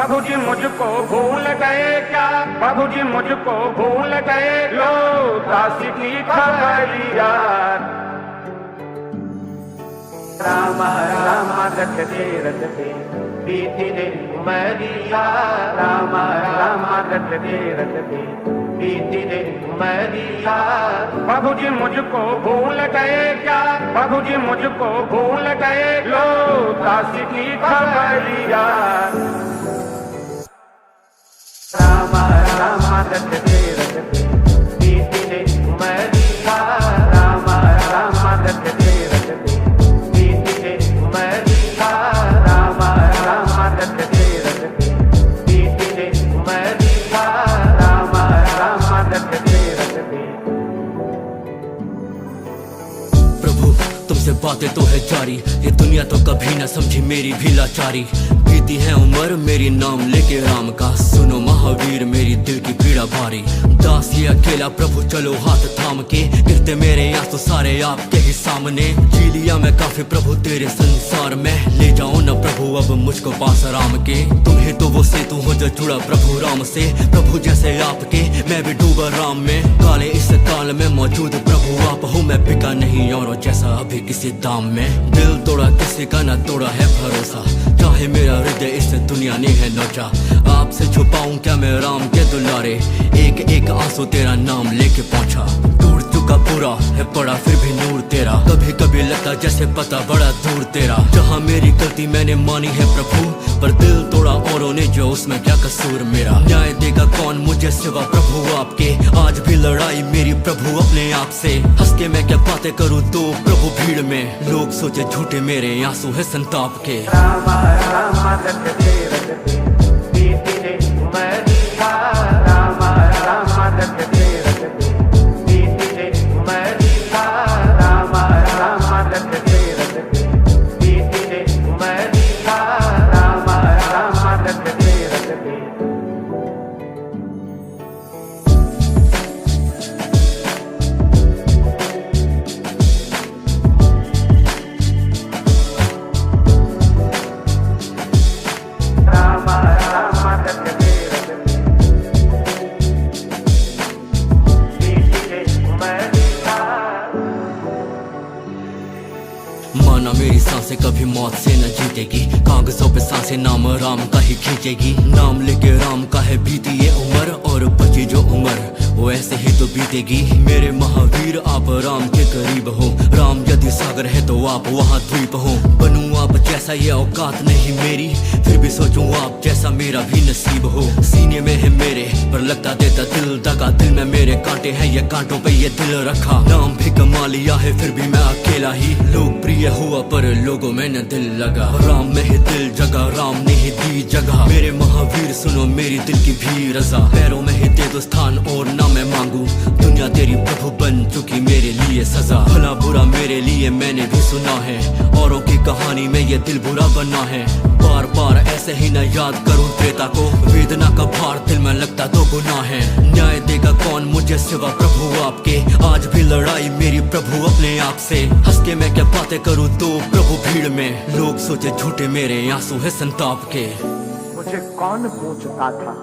प्रभु जी मुझको भूल गए क्या, प्रभु जी मुझको भूल गए, लो दासी की खबरिया। राम राम रटते रटते बीती दिन उमरिया, राम राम रटते रटते बीती दिन उमरिया। प्रभु जी मुझको भूल गए क्या, प्रभु जी मुझको भूल गए, लो दासी की खबरिया। राम राम रटते रटते बीती दिन उमरिया, राम राम रटते रटते बीती दिन उमरिया, राम राम रटते रटते बीती दिन उमरिया, राम राम रटते रटते। प्रभु तुमसे बातें तो है जारी, ये दुनिया तो कभी ना समझी मेरी भी लाचारी। बीती है उम्र मेरी नाम लेके राम का, सुनो महावीर मेरी दिल की पीड़ा भारी। दास ये अकेला प्रभु चलो हाथ थाम के, गिरते मेरे आंसू सारे आपके ही सामने। जी लिया मैं काफी प्रभु तेरे संसार में, ले जाओ न प्रभु अब मुझको पास राम के। तुम ही तो वो सेतु हो जो जुड़ा प्रभु राम से, प्रभु जैसे आपके मैं भी डूबा राम में। काले इस काल में मौजूद प्रभु आप हो, मैं बिका नहीं और जैसा अभी किसी दाम में। दिल तोड़ा किसी का न तोड़ा है भरोसा, चाहे मेरा हृदय इस दुनिया ने है नोचा। आपसे छुपाऊं क्या मैं राम के दुलारे, एक एक आंसू तेरा नाम लेके पहुंचा। टूट चुका पूरा है पड़ा फिर भी नूर तेरा, कभी कभी लगता जैसे पता बड़ा दूर तेरा। जहाँ मेरी गलती मैंने मानी है प्रभु, पर दिल तोड़ा औरों ने जो उसमें क्या कसूर मेरा। न्याय देगा कौन मुझे सिवा प्रभु आपके, आज भी लड़ाई मेरी प्रभु अपने आप से। हंस के मैं क्या बातें करूँ तो प्रभु भीड़ में, लोग सोचे झूठे मेरे आंसू है संताप के। राम राम रटते रटते बीती दिन उमरिया, राम राम रटते रटते बीती दिन उमरिया, राम राम रटते रटते बीती दिन उमरिया, राम राम रटते रटते। राम राम रटते रटते बीती दिन उमरिया। माना मेरी सांसें कभी मौत से न जीतेगी, कागजों पे सांसें नाम राम का ही खींचेगी। नाम लेके राम का है बीती ये उम्र, और बची जो उम्र वो ऐसे ही तो बीतेगी। मेरे महावीर आप राम के करीब हो, राम यदि सागर है तो आप वहाँ द्वीप हो। बनूं आप जैसा ये औकात नहीं मेरी, फिर भी सोचूं आप जैसा मेरा भी नसीब हो। सीने में है मेरे पर लगता देता दिल दगा, दिल में मेरे कांटे हैं ये कांटों पे ये दिल रखा। नाम भी कमा लिया है फिर भी मैं अकेला ही, लोकप्रिय हुआ पर लोगों में न दिल लगा। राम में ही दिल जगा, राम ने ही दी जगह। मेरे महावीर सुनो मेरी दिल की भी रजा, पैरों में ही दे दो स्थान और ना मैं मांगू। दुनिया तेरी प्रभु बन चुकी मेरे लिए सजा, भला बुरा मेरे लिए मैंने भी सुना है, औरों की कहानी में ये दिल बुरा बना है। बार बार ऐसे ही न याद करूं त्रेता को, वेदना का भार दिल में लगता तो गुनाह है। न्याय देगा कौन मुझे सिवा प्रभु आपके, आज भी लड़ाई मेरी प्रभु अपने आप से। हंस के मैं क्या बातें करूं तो प्रभु भीड़ में, लोग सोचे झूठे मेरे आंसू है संताप के। मुझे कौन पूछता था,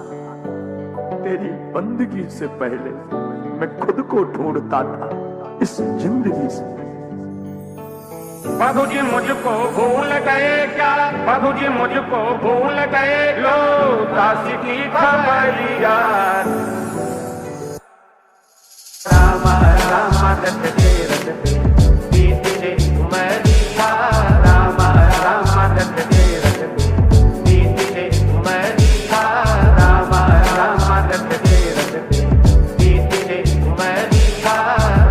तेरी बंदगी से पहले मैं खुद को ढूंढता था इस जिंदगी से। प्रभु जी मुझको भूल गए क्या, प्रभु जी मुझको भूल गए, लो दासी की खबरिया। राम राम रटते रटते बीती दिन उमरिया, राम राम रटते रटते बीती दिन उमरिया, राम राम रटते रटते बीती दिन उमरिया,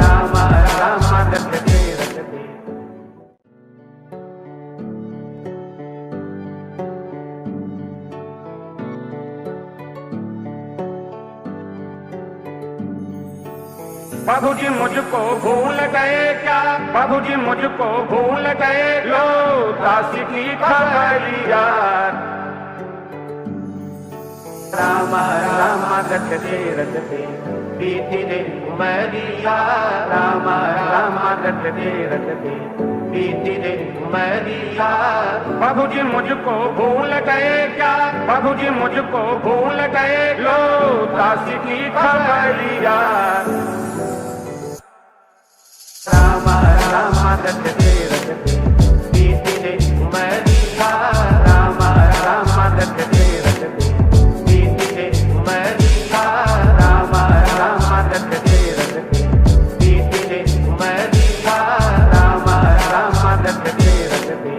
राम राम रटते रटते। प्रभु जी मुझको भूल गए क्या, प्रभु जी मुझको भूल गए, लो दासी की खबरिया। राम राम रटते रटते बीती दिन उमरिया, राम राम रटते रटते बीती दिन उमरिया। प्रभु जी मुझको भूल गए क्या, प्रभु जी मुझको भूल गए, लो दासी की खबरिया। राम राम रटते रटते बीते उमरिया, राम राम रटते रटते बीते उमरिया, राम राम रटते रटते बीते उमरिया, राम राम रटते रटते।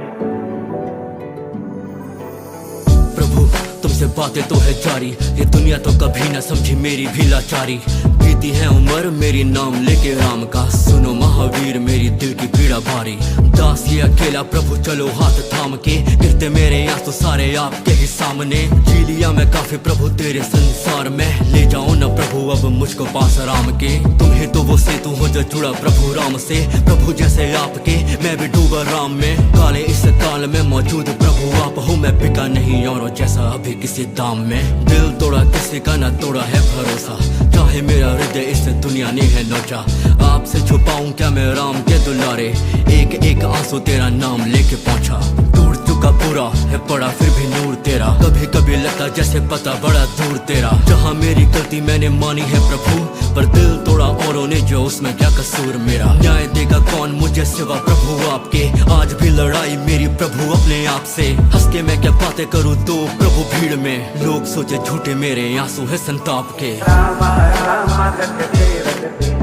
प्रभु तुमसे बातें तो है जारी, ये दुनिया तो कभी न समझी मेरी भी लाचारी। बीती है उम्र मेरी नाम लेके राम का, सुनो महावीर मेरी दिल की पीड़ा भारी। दास ये अकेला प्रभु चलो हाथ थाम के, गिरते मेरे आंसू सारे आपके ही सामने। जी लिया मैं काफी प्रभु तेरे संसार में, ले जाओ न प्रभु अब मुझको पास राम के। तुम ही तो वो सेतु हो जो जुड़ा प्रभु राम से, प्रभु जैसे आपके मैं भी डूबा राम में। काले इस काल में मौजूद प्रभु आप हो, मैं बिका नहीं औरों जैसा अभी किसी दाम में। दिल तोड़ा किसी का न तोड़ा है भरोसा, चाहे मेरा हृदय इस दुनिया ने है नोचा। आपसे छुपाऊं क्या मैं राम के दुलारे, एक एक आंसू तेरा नाम लेके पहुंचा। टूट चुका पूरा है पड़ा फिर भी नूर तेरा, कभी कभी लगता जैसे पता बड़ा दूर तेरा। जहाँ मेरी गलती मैंने मानी है प्रभु, पर दिल तोड़ा औरों ने जो उसमें क्या कसूर मेरा। न्याय देगा कौन मुझे सिवा प्रभु आपके, आज भी लड़ाई मेरी प्रभु अपने आप से। हंस के मैं क्या बातें करूँ तो प्रभु भीड़ में, लोग सोचे झूठे मेरे आंसू है संताप के। राम राम रटते रटते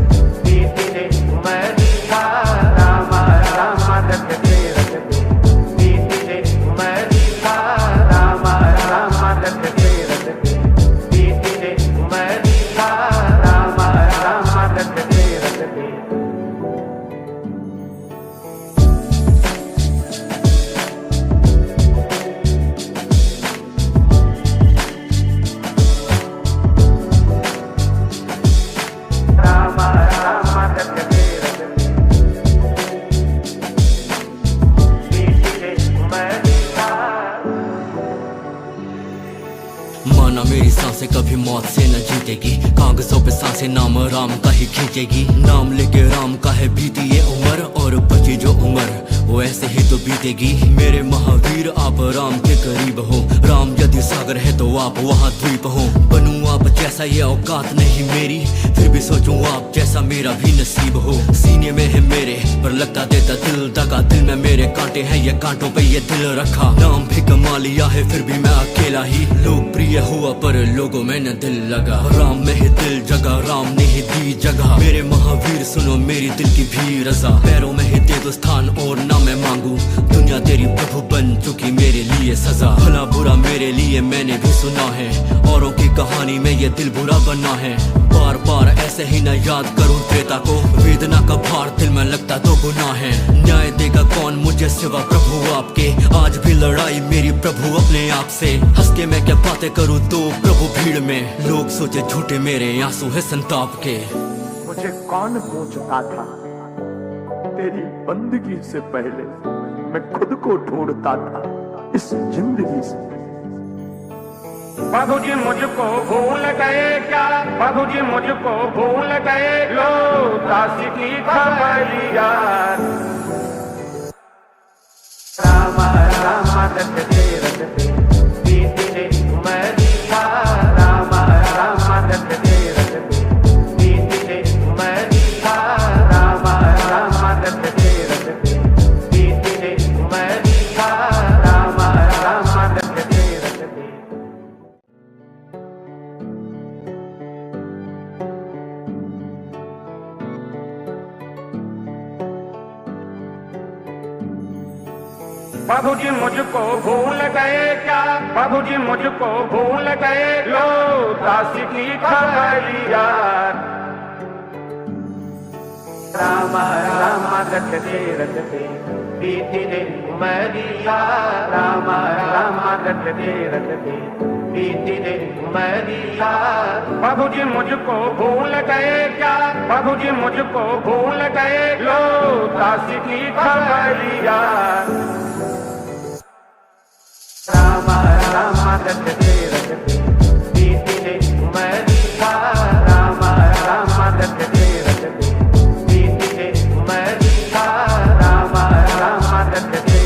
बीते उमरिया, राम राम रटते रटते बीते उमरिया, राम राम रटते रटते बीते उमरिया, राम राम रटते रटते। राम राम रटते रटते बीते उमरिया। माना मेरी सांसें कभी मौत से न जीतेगी, कागजों पे सांसें नाम राम का ही खींचेगी। नाम लेके राम का है बीती ये उम्र, और बची जो उम्र वो ऐसे ही तो बीतेगी। मेरे महावीर आप राम के करीब हो, राम यदि सागर है तो आप वहाँ द्वीप हो। बनूं आप जैसा ये औकात नहीं मेरी, फिर भी सोचूं आप जैसा मेरा भी नसीब हो। सीने में है मेरे पर लगता देता दिल दगा, दिल में मेरे कांटे हैं ये कांटों पे ये दिल रखा। नाम भी कमा लिया है फिर भी मैं अकेला ही, लोकप्रिय हुआ पर लोगों में न दिल लगा। राम में ही दिल जगा, राम ने ही दी जगह। मेरे महावीर सुनो मेरी दिल की भी रजा, पैरों में ही दे दो स्थान और ना मैं मांगू। दुनिया तेरी प्रभु बन चुकी मेरे लिए सजा, भला बुरा मेरे लिए मैंने भी सुना है, औरों की कहानी में ये दिल बुरा बना है। बार बार ऐसे ही न याद करूं त्रेता को, वेदना का भार दिल में लगता तो गुनाह है। न्याय देगा कौन मुझे सिवा प्रभु आपके, आज भी लड़ाई मेरी प्रभु अपने आप से। हंस के मैं क्या बातें करूं तो प्रभु भीड़ में, लोग सोचे झूठे मेरे आंसू है संताप के। मुझे कौन पूछता था, तेरी बंदगी से पहले मैं खुद को ढूंढता था इस जिंदगी से। प्रभु जी मुझको भूल गए क्या, प्रभु जी मुझको भूल गए, लो दासी की खबरिया। राम राम रटते रटते बीते उमरिया, राम राम रटते रटते बीते उमरिया, राम राम रटते रटते बीते उमरिया, राम राम रटते रटते। प्रभु जी मुझको भूल गए क्या, प्रभु जी मुझको भूल गए, लो दासी की खबरिया। राम राम रटते रटते बीते उमरिया, राम राम रटते रटते बीते उमरिया। प्रभु जी मुझको भूल गए क्या, प्रभु जी मुझको भूल गए, लो दासी की खबरिया। राम राम रटते रटते बीते उमरिया, राम राम रटते रटते बीते उमरिया, राम राम रटते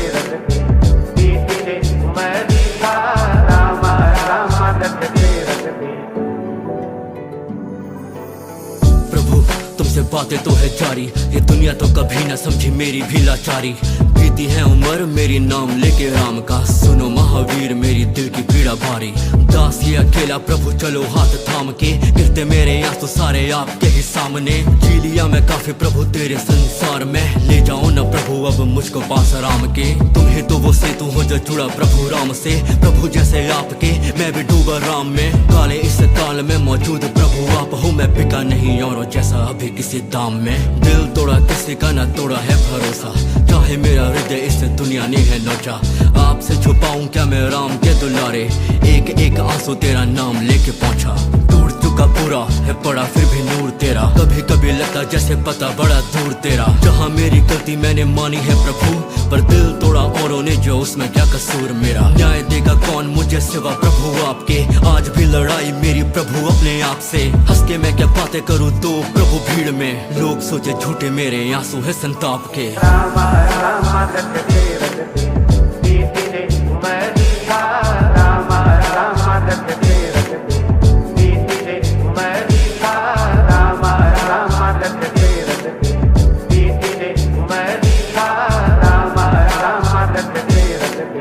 बातें तो है जारी, ये दुनिया तो कभी न समझी मेरी भी लाचारी। बीती है उम्र मेरी नाम लेके राम का, सुनो महावीर मेरी दिल की पीड़ा भारी। दास ये अकेला प्रभु चलो हाथ थाम के, गिरते मेरे आंसू सारे आपके ही सामने। जी लिया मैं काफी प्रभु तेरे संसार में, ले जाओ न प्रभु अब मुझको पास राम के। तुम ही तो वो सेतु हो जो जुड़ा प्रभु राम से, प्रभु जैसे आपके मैं भी डूबा राम में। काले इस काल में मौजूद प्रभु आप हो, मैं बिका नहीं और जैसा अभी किसी दाम में। दिल तोड़ा किसी का न तोड़ा है भरोसा, चाहे मेरा हृदय इस दुनिया ने है नोचा। आपसे छुपाऊं क्या मैं राम के दुलारे, एक एक आंसू तेरा नाम लेके पहुंचा। टूट चुका पूरा है पड़ा फिर भी नूर तेरा, कभी कभी लगता जैसे पता बड़ा दूर तेरा। जहाँ मेरी गलती मैंने मानी है प्रभु, पर दिल तोड़ा औरों ने जो उसमें क्या कसूर मेरा। न्याय देगा कौन मुझे सिवा प्रभु आपके, आज भी लड़ाई मेरी प्रभु अपने आप से। हंस के मैं क्या बातें करूँ तो प्रभु भीड़ में, लोग सोचे झूठे मेरे आंसू है संताप के। राम राम रटते रटते बीती रे उमरिया, राम राम रटते रटते बीती रे उमरिया, राम राम रटते रटते बीती रे उमरिया, राम राम रटते रटते।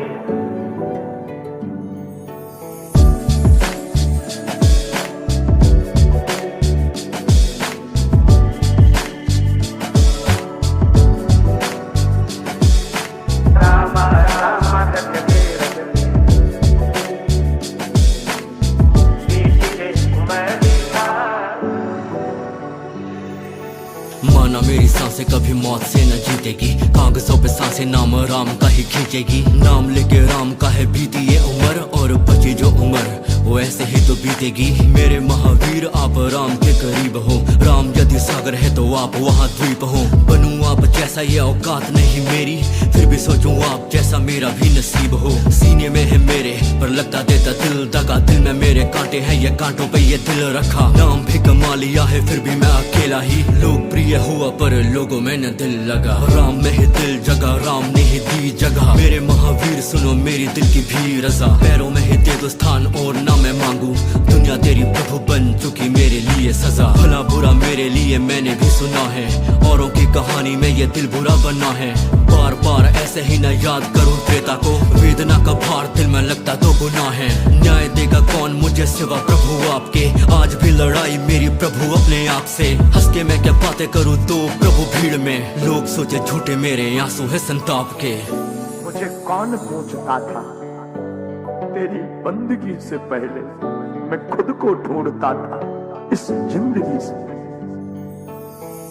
माना मेरी सांसें कभी मौत से न जीतेगी, कागजों पे सांसें नाम राम का ही खींचेगी। नाम लेके राम का है बीती ये उम्र, और बची जो उम्र वो ऐसे ही तो बीतेगी। मेरे महावीर आप राम के करीब हो, राम यदि सागर है तो आप वहाँ द्वीप हो। बनूं आप जैसा ये औकात नहीं मेरी, फिर भी सोचूं आप जैसा मेरा भी नसीब हो। सीने में है मेरे पर लगता देता दिल दगा, दिल में मेरे कांटे हैं ये कांटों पे ये दिल रखा। नाम भी कमा लिया है फिर भी मैं अकेला ही, लोकप्रिय हुआ पर लोगों में न दिल लगा। राम में ही दिल जगा, राम ने ही दी जगह। मेरे महावीर सुनो मेरी दिल की भी रजा, पैरों में ही दे दो स्थान और ना मैं मांगू। दुनिया तेरी प्रभु बन चुकी मेरे लिए सजा, भला बुरा मेरे लिए मैंने भी सुना है, औरों की कहानी में ये दिल बुरा बना है। बार बार ऐसे ही न याद करूं त्रेता को, वेदना का भार दिल में लगता तो गुनाह है। न्याय देगा कौन मुझे सिवा प्रभु आपके, आज भी लड़ाई मेरी प्रभु अपने आप से। हंस के मैं क्या बातें करूं तो प्रभु भीड़ में, लोग सोचे झूठे मेरे आंसू है संताप के। मुझे कौन पूछता था, तेरी बंदगी से पहले मैं खुद को ढूंढता था इस जिंदगी से।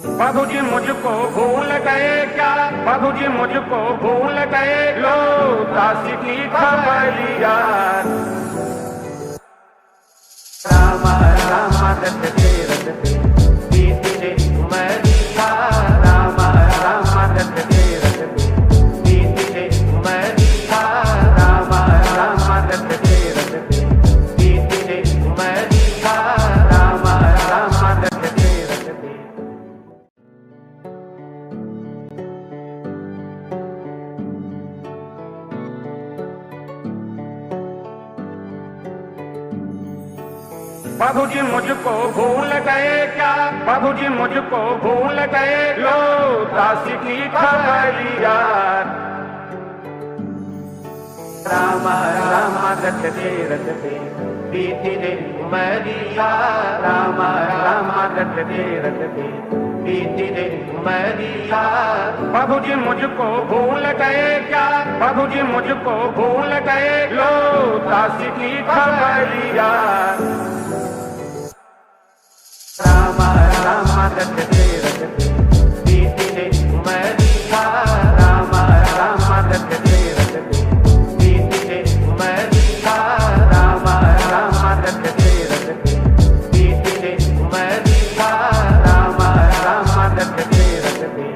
प्रभु जी मुझको भूल गए क्या, प्रभु जी मुझको भूल गए, लो दासी की खबरिया। राम राम रटते रटते बीती रे उमरिया, राम राम रटते रटते बीती रे उमरिया, राम राम रटते रटते बीती रे उमरिया, राम राम रटते रटते। प्रभु जी मुझको भूल गए क्या, प्रभु जी मुझको भूल गए, लो दासी की खबरिया। राम राम रटते रटते बीती रे उमरिया, राम राम रटते रटते बीती रे उमरिया। प्रभु जी मुझको भूल गए क्या, प्रभु जी मुझको भूल गए, लो दासी की खबरिया। राम राम रटते रटते बीती रे उमरिया, राम राम रटते रटते बीती रे उमरिया, राम राम रटते रटते बीती रे उमरिया, राम राम रटते रटते।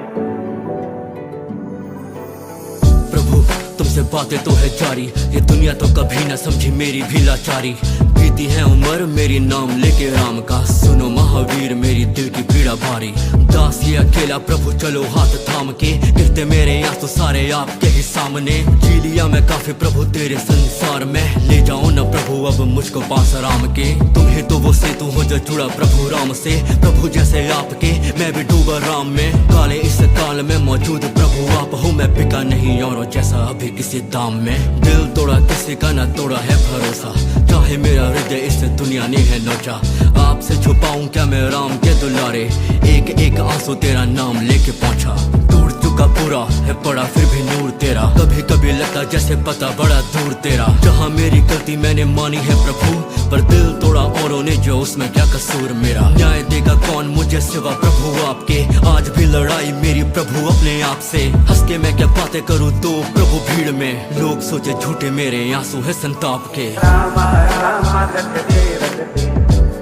प्रभु तुमसे बातें तो है जारी, ये दुनिया तो कभी न समझी मेरी भी लाचारी। बीती है उम्र मेरी नाम लेके राम का, सुनो महावीर मेरी दिल की पीड़ा भारी। दास ये अकेला प्रभु चलो हाथ थाम के, गिरते मेरे आंसू सारे आपके ही सामने। जी लिया मैं काफी प्रभु तेरे संसार में, ले जाओ न प्रभु अब मुझको पास राम के। तुम ही तो वो सेतु हो जो जुड़ा प्रभु राम से। प्रभु जैसे आपके मैं भी डूबा राम में। काले इस काल में मौजूद प्रभु आप हो। मैं बिका नहीं औरों जैसा अभी किसी दाम में। दिल तोड़ा किसी का ना तोड़ा है भरोसा। चाहे मेरा हृदय इस दुनिया ने है नोचा। आपसे छुपाऊं क्या मैं राम के दुलारे। एक एक आंसू तेरा नाम लेके पहुंचा। टूट चुका पूरा है पड़ा फिर भी नूर तेरा। कभी कभी लगता जैसे पता बड़ा दूर तेरा। जहाँ मेरी गलती मैंने मानी है प्रभु, पर दिल तोड़ा औरों ने जो उसमें क्या कसूर मेरा। न्याय देगा कौन मुझे सिवा प्रभु आपके। आज भी लड़ाई मेरी प्रभु अपने आप से। हंस के मैं क्या बातें करूँ तो प्रभु भीड़ में। लोग सोचे झूठे मेरे आंसू है संताप के। राम राम रटते रटते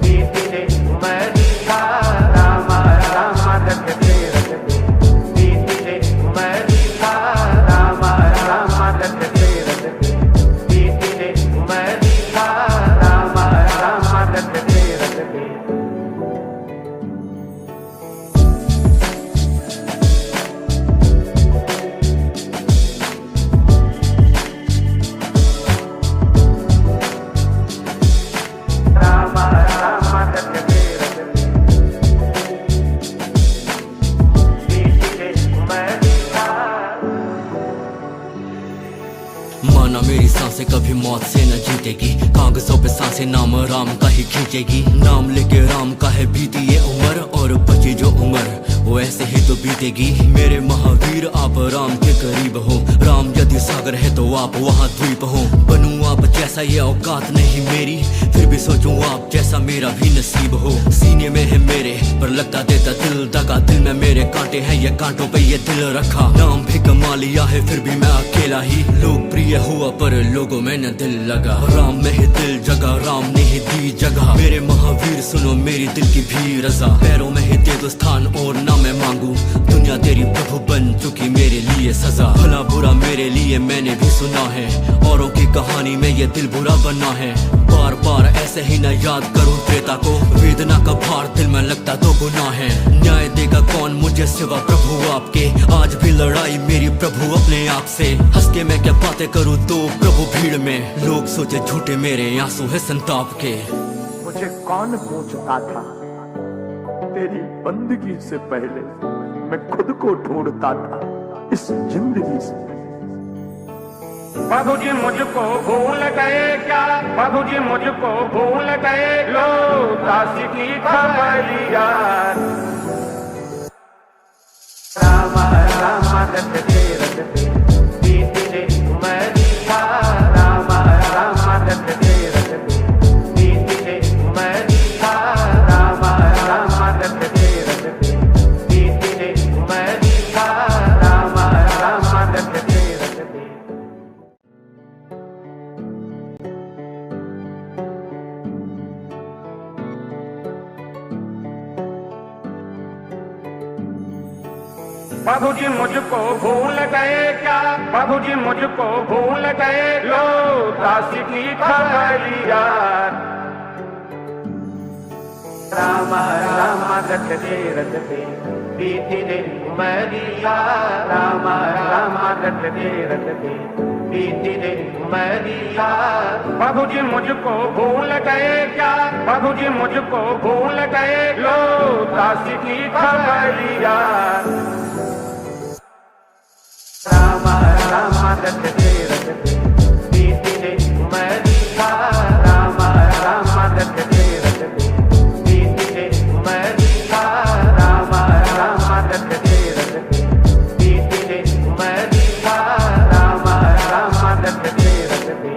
बीती रे उमरिया। राम राम रटते रटते बीती रे उमरिया। राम राम रटते रटते बीती रे उमरिया। राम राम रटते रटते। राम राम रटते रटते बीती रे उमरिया। माना मेरी सांसें कभी मौत से न जीतेगी। कागजों पे सांसें नाम राम का ही खींचेगी। नाम लेके राम का है बीती ये उम्र, और बची जो उम्र वो ऐसे ही तो बीतेगी। मेरे महावीर आप राम के करीब हो। राम यदि सागर है तो आप वहाँ द्वीप हो। बनूं आप जैसा ये औकात नहीं मेरी, फिर भी सोचूं आप जैसा मेरा भी नसीब हो। सीने में है मेरे पर लगता देता दिल दगा। दिल में मेरे कांटे हैं ये कांटों पे ये दिल रखा। नाम भी कमा लिया है फिर भी मैं अकेला ही। लोकप्रिय हुआ पर लोगों में न दिल लगा। राम में ही दिल जगा, राम ने ही दी जगह। मेरे महावीर सुनो मेरी दिल की भी रजा। पैरों में ही दे दो स्थान और ना मैं मांगू। दुनिया तेरी प्रभु बन चुकी मेरे लिए सजा। भला बुरा मेरे लिए मैंने भी सुना है। औरों की कहानी में ये दिल बुरा बना है। बार बार ऐसे ही न याद करूं त्रेता को। वेदना का भार दिल में लगता तो गुनाह है। न्याय देगा कौन मुझे सिवा प्रभु आपके। आज भी लड़ाई मेरी प्रभु अपने आप से। हंस के मैं क्या बातें करूं तो प्रभु भीड़ में। लोग सोचे झूठे मेरे आंसू है संताप के। मुझे कौन पूछता था तेरी बंदगी से पहले मैं खुद को ढूंढता था इस जिंदगी से। प्रभु जी मुझको भूल गए क्या। प्रभु जी मुझको भूल गए। लो दासी की खबरिया। राम राम रटते रटते बीती रे उमरिया। राम राम रटते रटते बीती रे उमरिया। राम राम रटते रटते बीती रे उमरिया। राम राम रटते रटते। प्रभु जी मुझको भूल गए क्या। प्रभु जी मुझको भूल गए। लो दासी की खबरिया। राम राम रटते रटते बीती रे उमरिया। राम राम रटते रटते बीती रे उमरिया। प्रभु जी मुझको भूल गए क्या। प्रभु जी मुझको भूल गए। लो दासी की खबरिया। राम राम रटते रटते बीती रे उमरिया। राम राम रटते रटते बीती रे उमरिया। राम राम रटते रटते बीती रे उमरिया। राम राम रटते रटते।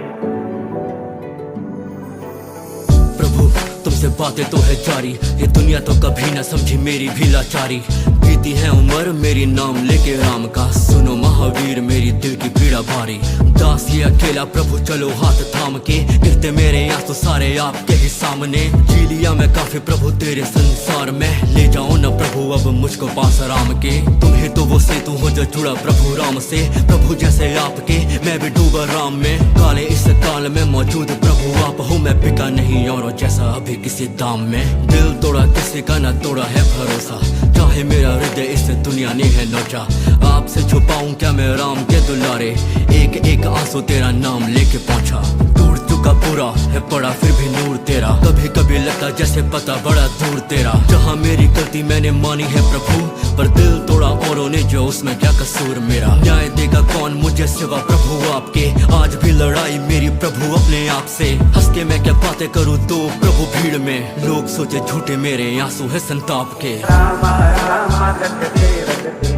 प्रभु तुमसे बातें तो है जारी। ये दुनिया तो कभी न समझी मेरी भी लाचारी। बीती है उम्र मेरी नाम लेके राम का। सुनो महावीर मेरी दिल की पीड़ा भारी। दास ये अकेला प्रभु चलो हाथ थाम के। गिरते मेरे आंसू सारे आपके ही सामने। जी लिया मैं काफी प्रभु तेरे संसार में। ले जाओ न प्रभु अब मुझको पास राम के। तुम ही तो वो सेतु हो जो जुड़ा प्रभु राम से। प्रभु जैसे आपके मैं भी डूबा राम में। काले इस काल में मौजूद प्रभु आप हो। मैं बिका नहीं औरों जैसा अभी किसी दाम में। दिल तोड़ा किसी का ना तोड़ा है भरोसा। चाहे मेरा हृदय इस दुनिया ने है नोचा। आपसे छुपाऊं क्या मैं राम के दुलारे। एक एक आंसू तेरा नाम लेके पहुंचा। टूट चुका पूरा पूरा है पड़ा फिर भी नूर तेरा। कभी कभी लगता जैसे पता बड़ा दूर तेरा। जहाँ मेरी गलती मैंने मानी है प्रभु, पर दिल तोड़ा औरों ने जो उसमें क्या कसूर मेरा। न्याय देगा कौन मुझे सिवा प्रभु आपके। आज भी लड़ाई मेरी प्रभु अपने आप से। हंस के मैं क्या बातें करूँ तो प्रभु भीड़ में। लोग सोचे झूठे मेरे आंसू है संताप के। राम राम रटते रटते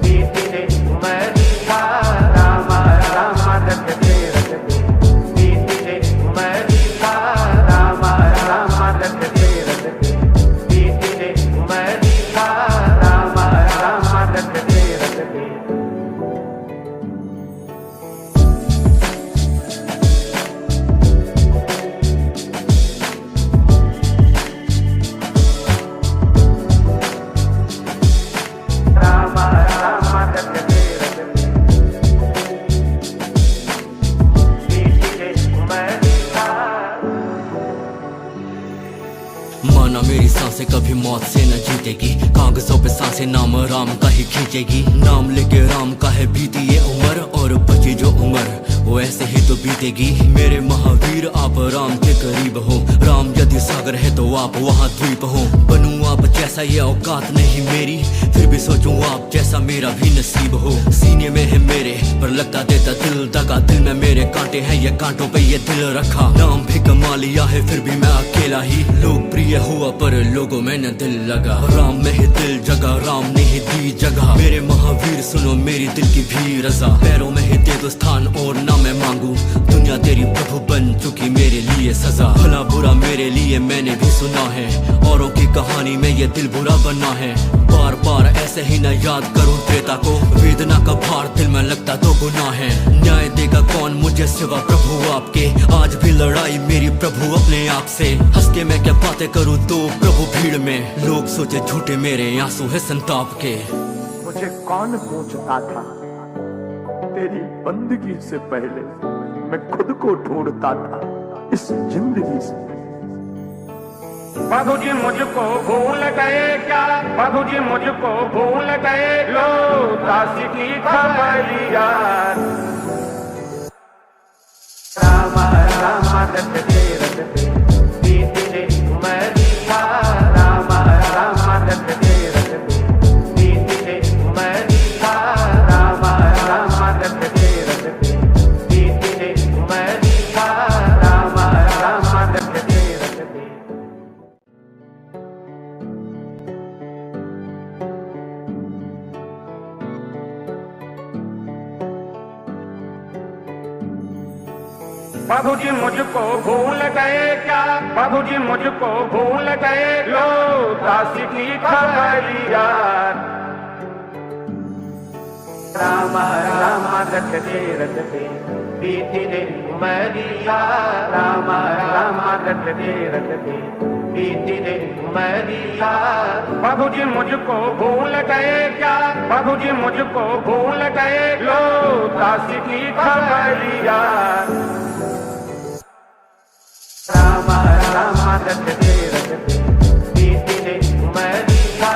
बीती रे उमरिया। राम राम रटते रटते बीती रे उमरिया। राम राम रटते रटते बीती रे उमरिया। राम राम रटते रटते। माना मेरी सांसें कभी मौत से न जीतेगी। कागजों पे सांसें नाम राम का ही खींचेगी। नाम लेके राम का है बीती ये उम्र, और बची जो उम्र वो ऐसे ही तो बीतेगी। मेरे महावीर आप राम के करीब हो। राम यदि सागर है तो आप वहाँ द्वीप हो। बनूं आप जैसा ये औकात नहीं मेरी, फिर भी सोचूं आप जैसा मेरा भी नसीब हो। सीने में है मेरे पर लगता देता दिल दगा। दिल में मेरे कांटे हैं ये कांटों पे ये दिल रखा। नाम भी कमा लिया है फिर भी मैं अकेला ही। लोकप्रिय हुआ पर लोगों में न दिल लगा। राम में ही दिल जगा, राम ने ही दी जगह। मेरे महावीर सुनो मेरी दिल की भी रजा। पैरों में ही दे दो स्थान और ना मैं मांगू। दुनिया तेरी प्रभु बन चुकी मेरे लिए सजा। भला बुरा मेरे लिए मैंने भी सुना है, औरों की कहानी में ये दिल बुरा बना है। बार बार ऐसे ही न याद करूं त्रेता को। वेदना का भार दिल में लगता तो गुनाह है। न्याय देगा कौन मुझे सिवा प्रभु आपके। आज भी लड़ाई मेरी प्रभु अपने आप से। हंस के मैं क्या बातें करूं तो प्रभु भीड़ में। लोग सोचे झूठे मेरे आंसू है संताप के। मुझे कौन पूछता था तेरी बंदगी से पहले मैं खुद को ढूंढता था इस जिंदगी से। प्रभु जी मुझको भूल गए क्या? प्रभु जी मुझको भूल गए। लो दासी की खबरिया। राम राम रटते रटते बीती रे उमरिया। राम राम रटते रटते बीती रे उमरिया। राम राम रटते रटते बीती रे उमरिया। राम राम रटते रटते। प्रभु जी मुझको भूल गए क्या? प्रभु जी मुझको भूल गए। लो दासी की खबरिया। राम राम रटते रटते बीती रे उमरिया। राम राम रटते रटते बीती रे उमरिया। प्रभु जी मुझको भूल गए क्या? प्रभु जी मुझको भूल गए। लो दासी की खबरिया। राम राम रटते रटते बीती रे उमरिया।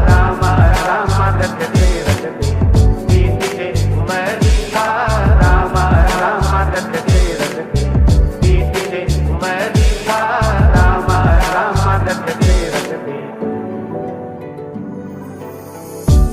राम राम रटते रटते बीती रे उमरिया। राम राम रटते रटते बीती रे उमरिया। राम राम रटते रटते।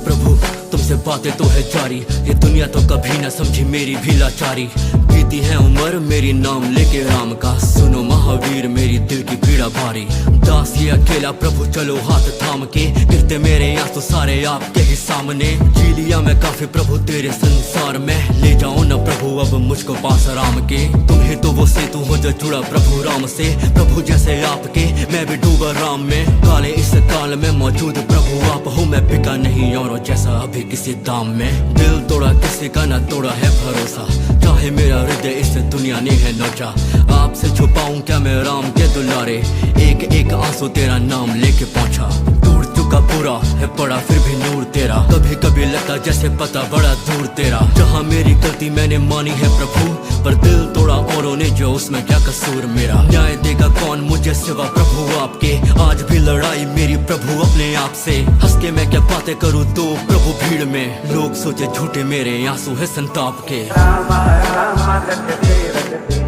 प्रभु तुमसे बातें तो है जारी। ये दुनिया तो कभी न समझी मेरी भी लाचारी। बीती है उम्र मेरी नाम लेके राम का। सुनो महावीर मेरी दिल की पीड़ा भारी। दास ये अकेला प्रभु चलो हाथ थाम के। गिरते मेरे आंसू सारे आपके ही सामने। जी लिया मैं काफी प्रभु तेरे संसार में। ले जाओ न प्रभु अब मुझको पास राम के। तुम ही तो वो सेतु हो जो जुड़ा प्रभु राम से। प्रभु जैसे आपके मैं भी डूबा राम में। काले इस काल में मौजूद प्रभु आप हो। मैं बिका नहीं औरों जैसा अभी किसी दाम में। दिल तोड़ा किसी का न तोड़ा है भरोसा। चाहे मेरा हृदय इस दुनिया ने है नोचा। आपसे छुपाऊं क्या मैं राम के दुलारे। एक एक आंसू तेरा नाम लेके पहुंचा। टूट चुका पूरा है पड़ा फिर भी नूर तेरा। कभी कभी लगता जैसे पता बड़ा दूर तेरा। जहाँ मेरी गलती मैंने मानी है प्रभु, पर दिल तोड़ा औरों ने जो उसमें क्या कसूर मेरा। न्याय देगा कौन मुझे सिवा प्रभु आपके। आज भी लड़ाई मेरी प्रभु अपने आप से। हंस के मैं क्या बातें करूँ तो प्रभु भीड़ में। लोग सोचे झूठे मेरे आंसू है संताप के। राम राम रटते रटते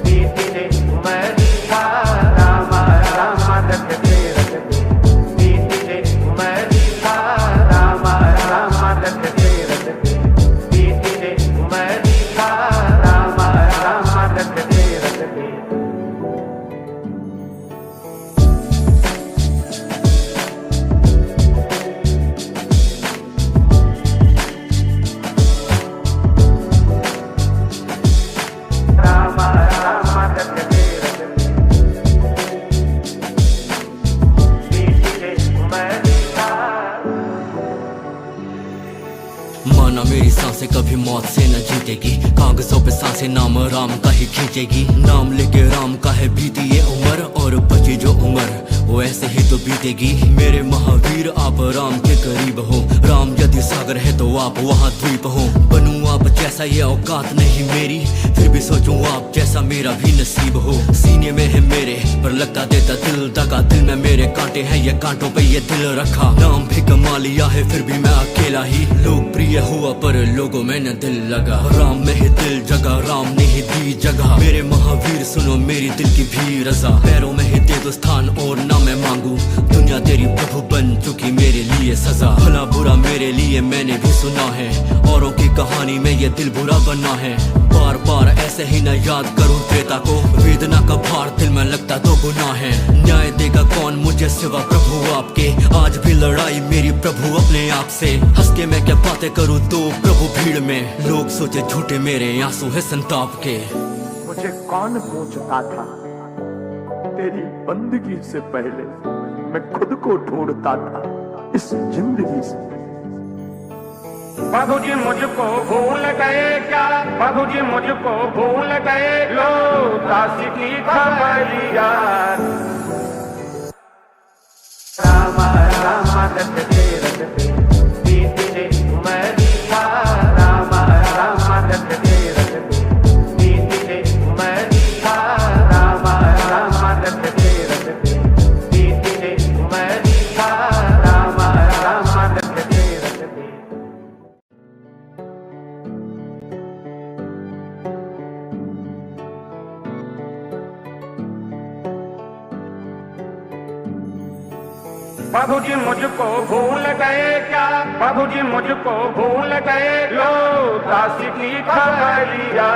बीती रे उमरिया। बीतेगी। कागजों पे सांसें नाम राम का ही खींचेगी। नाम लेके राम का है बीती ये उम्र, और बची जो उम्र वो ऐसे ही तो बीतेगी। मेरे महावीर आप राम के करीब हो, राम यदि सागर है तो आप वहाँ द्वीप हो। बनूं आप जैसा ये औकात नहीं मेरी, फिर भी सोचूं आप जैसा मेरा भी नसीब हो। सीने में है मेरे पर लगता देता दिल दगा, दिल में मेरे कांटे हैं ये कांटों पे ये दिल रखा। नाम भी कमा लिया है फिर भी मैं अकेला ही लोकप्रिय हुआ, पर लोगों में न दिल लगा। राम में ही दिल जगा, राम ने ही दी जगह। मेरे महावीर सुनो मेरी दिल की भी रजा, पैरों में ही दे दो स्थान और ना मैं मांगू। दुनिया तेरी प्रभु बन चुकी मेरे लिए सजा। भला बुरा मेरे लिए मैंने भी सुना है, औरों की कहानी में ये दिल बुरा बना है। बार बार ऐसे ही न याद करूं त्रेता को, वेदना का भार दिल में लगता तो गुनाह है। न्याय देगा कौन मुझे सिवा प्रभु आपके, आज भी लड़ाई मेरी प्रभु अपने आप से। हंस के मैं क्या बातें करूं तो प्रभु भीड़ में, लोग सोचे झूठे मेरे आंसू है संताप के। मुझे कौन पूछता था तेरी बंदगी से पहले, मैं खुद को ढूंढता था इस जिंदगी से। प्रभु जी मुझको भूल गए क्या, प्रभु जी मुझको भूल गए, लो दासी की खबरिया। राम राम रटते रटते बीती रे उमरिया, राम राम रटते रटते बीती रे उमरिया, राम राम रटते रटते बीती रे उमरिया, राम राम रटते रटते। प्रभु जी मुझको भूल गए क्या, प्रभु जी मुझको भूल गए, लो दासी की खबरिया।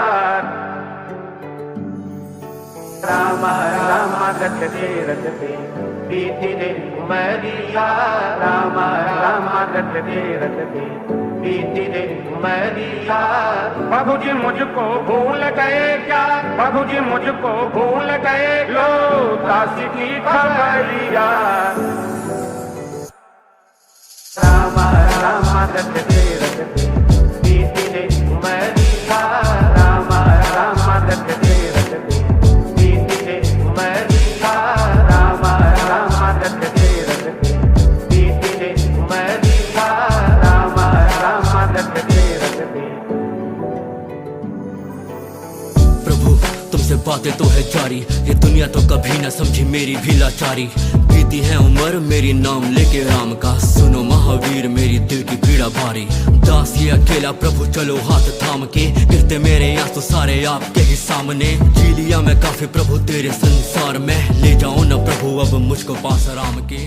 राम राम रटते रटते बीती रे उमरिया, राम राम रटते रटते बीती रे उमरिया। प्रभु जी मुझको भूल गए क्या, प्रभु जी मुझको भूल गए, लो दासी की खबरिया। राम राम रटते रटते बीती रे उमरिया, राम राम रटते रटते बीती रे उमरिया, राम राम रटते रटते बीती रे उमरिया, राम राम रटते रटते। प्रभु तुमसे बातें तो है जारी, ये दुनिया तो कभी न समझी मेरी भी लाचारी। बीती है उम्र मेरी नाम लेके राम का, सुनो महावीर मेरी दिल की पीड़ा भारी। दास ये अकेला प्रभु चलो हाथ थाम के, गिरते मेरे आंसू सारे आपके ही सामने। जी लिया मैं काफी प्रभु तेरे संसार में, ले जाओ न प्रभु अब मुझको पास राम के।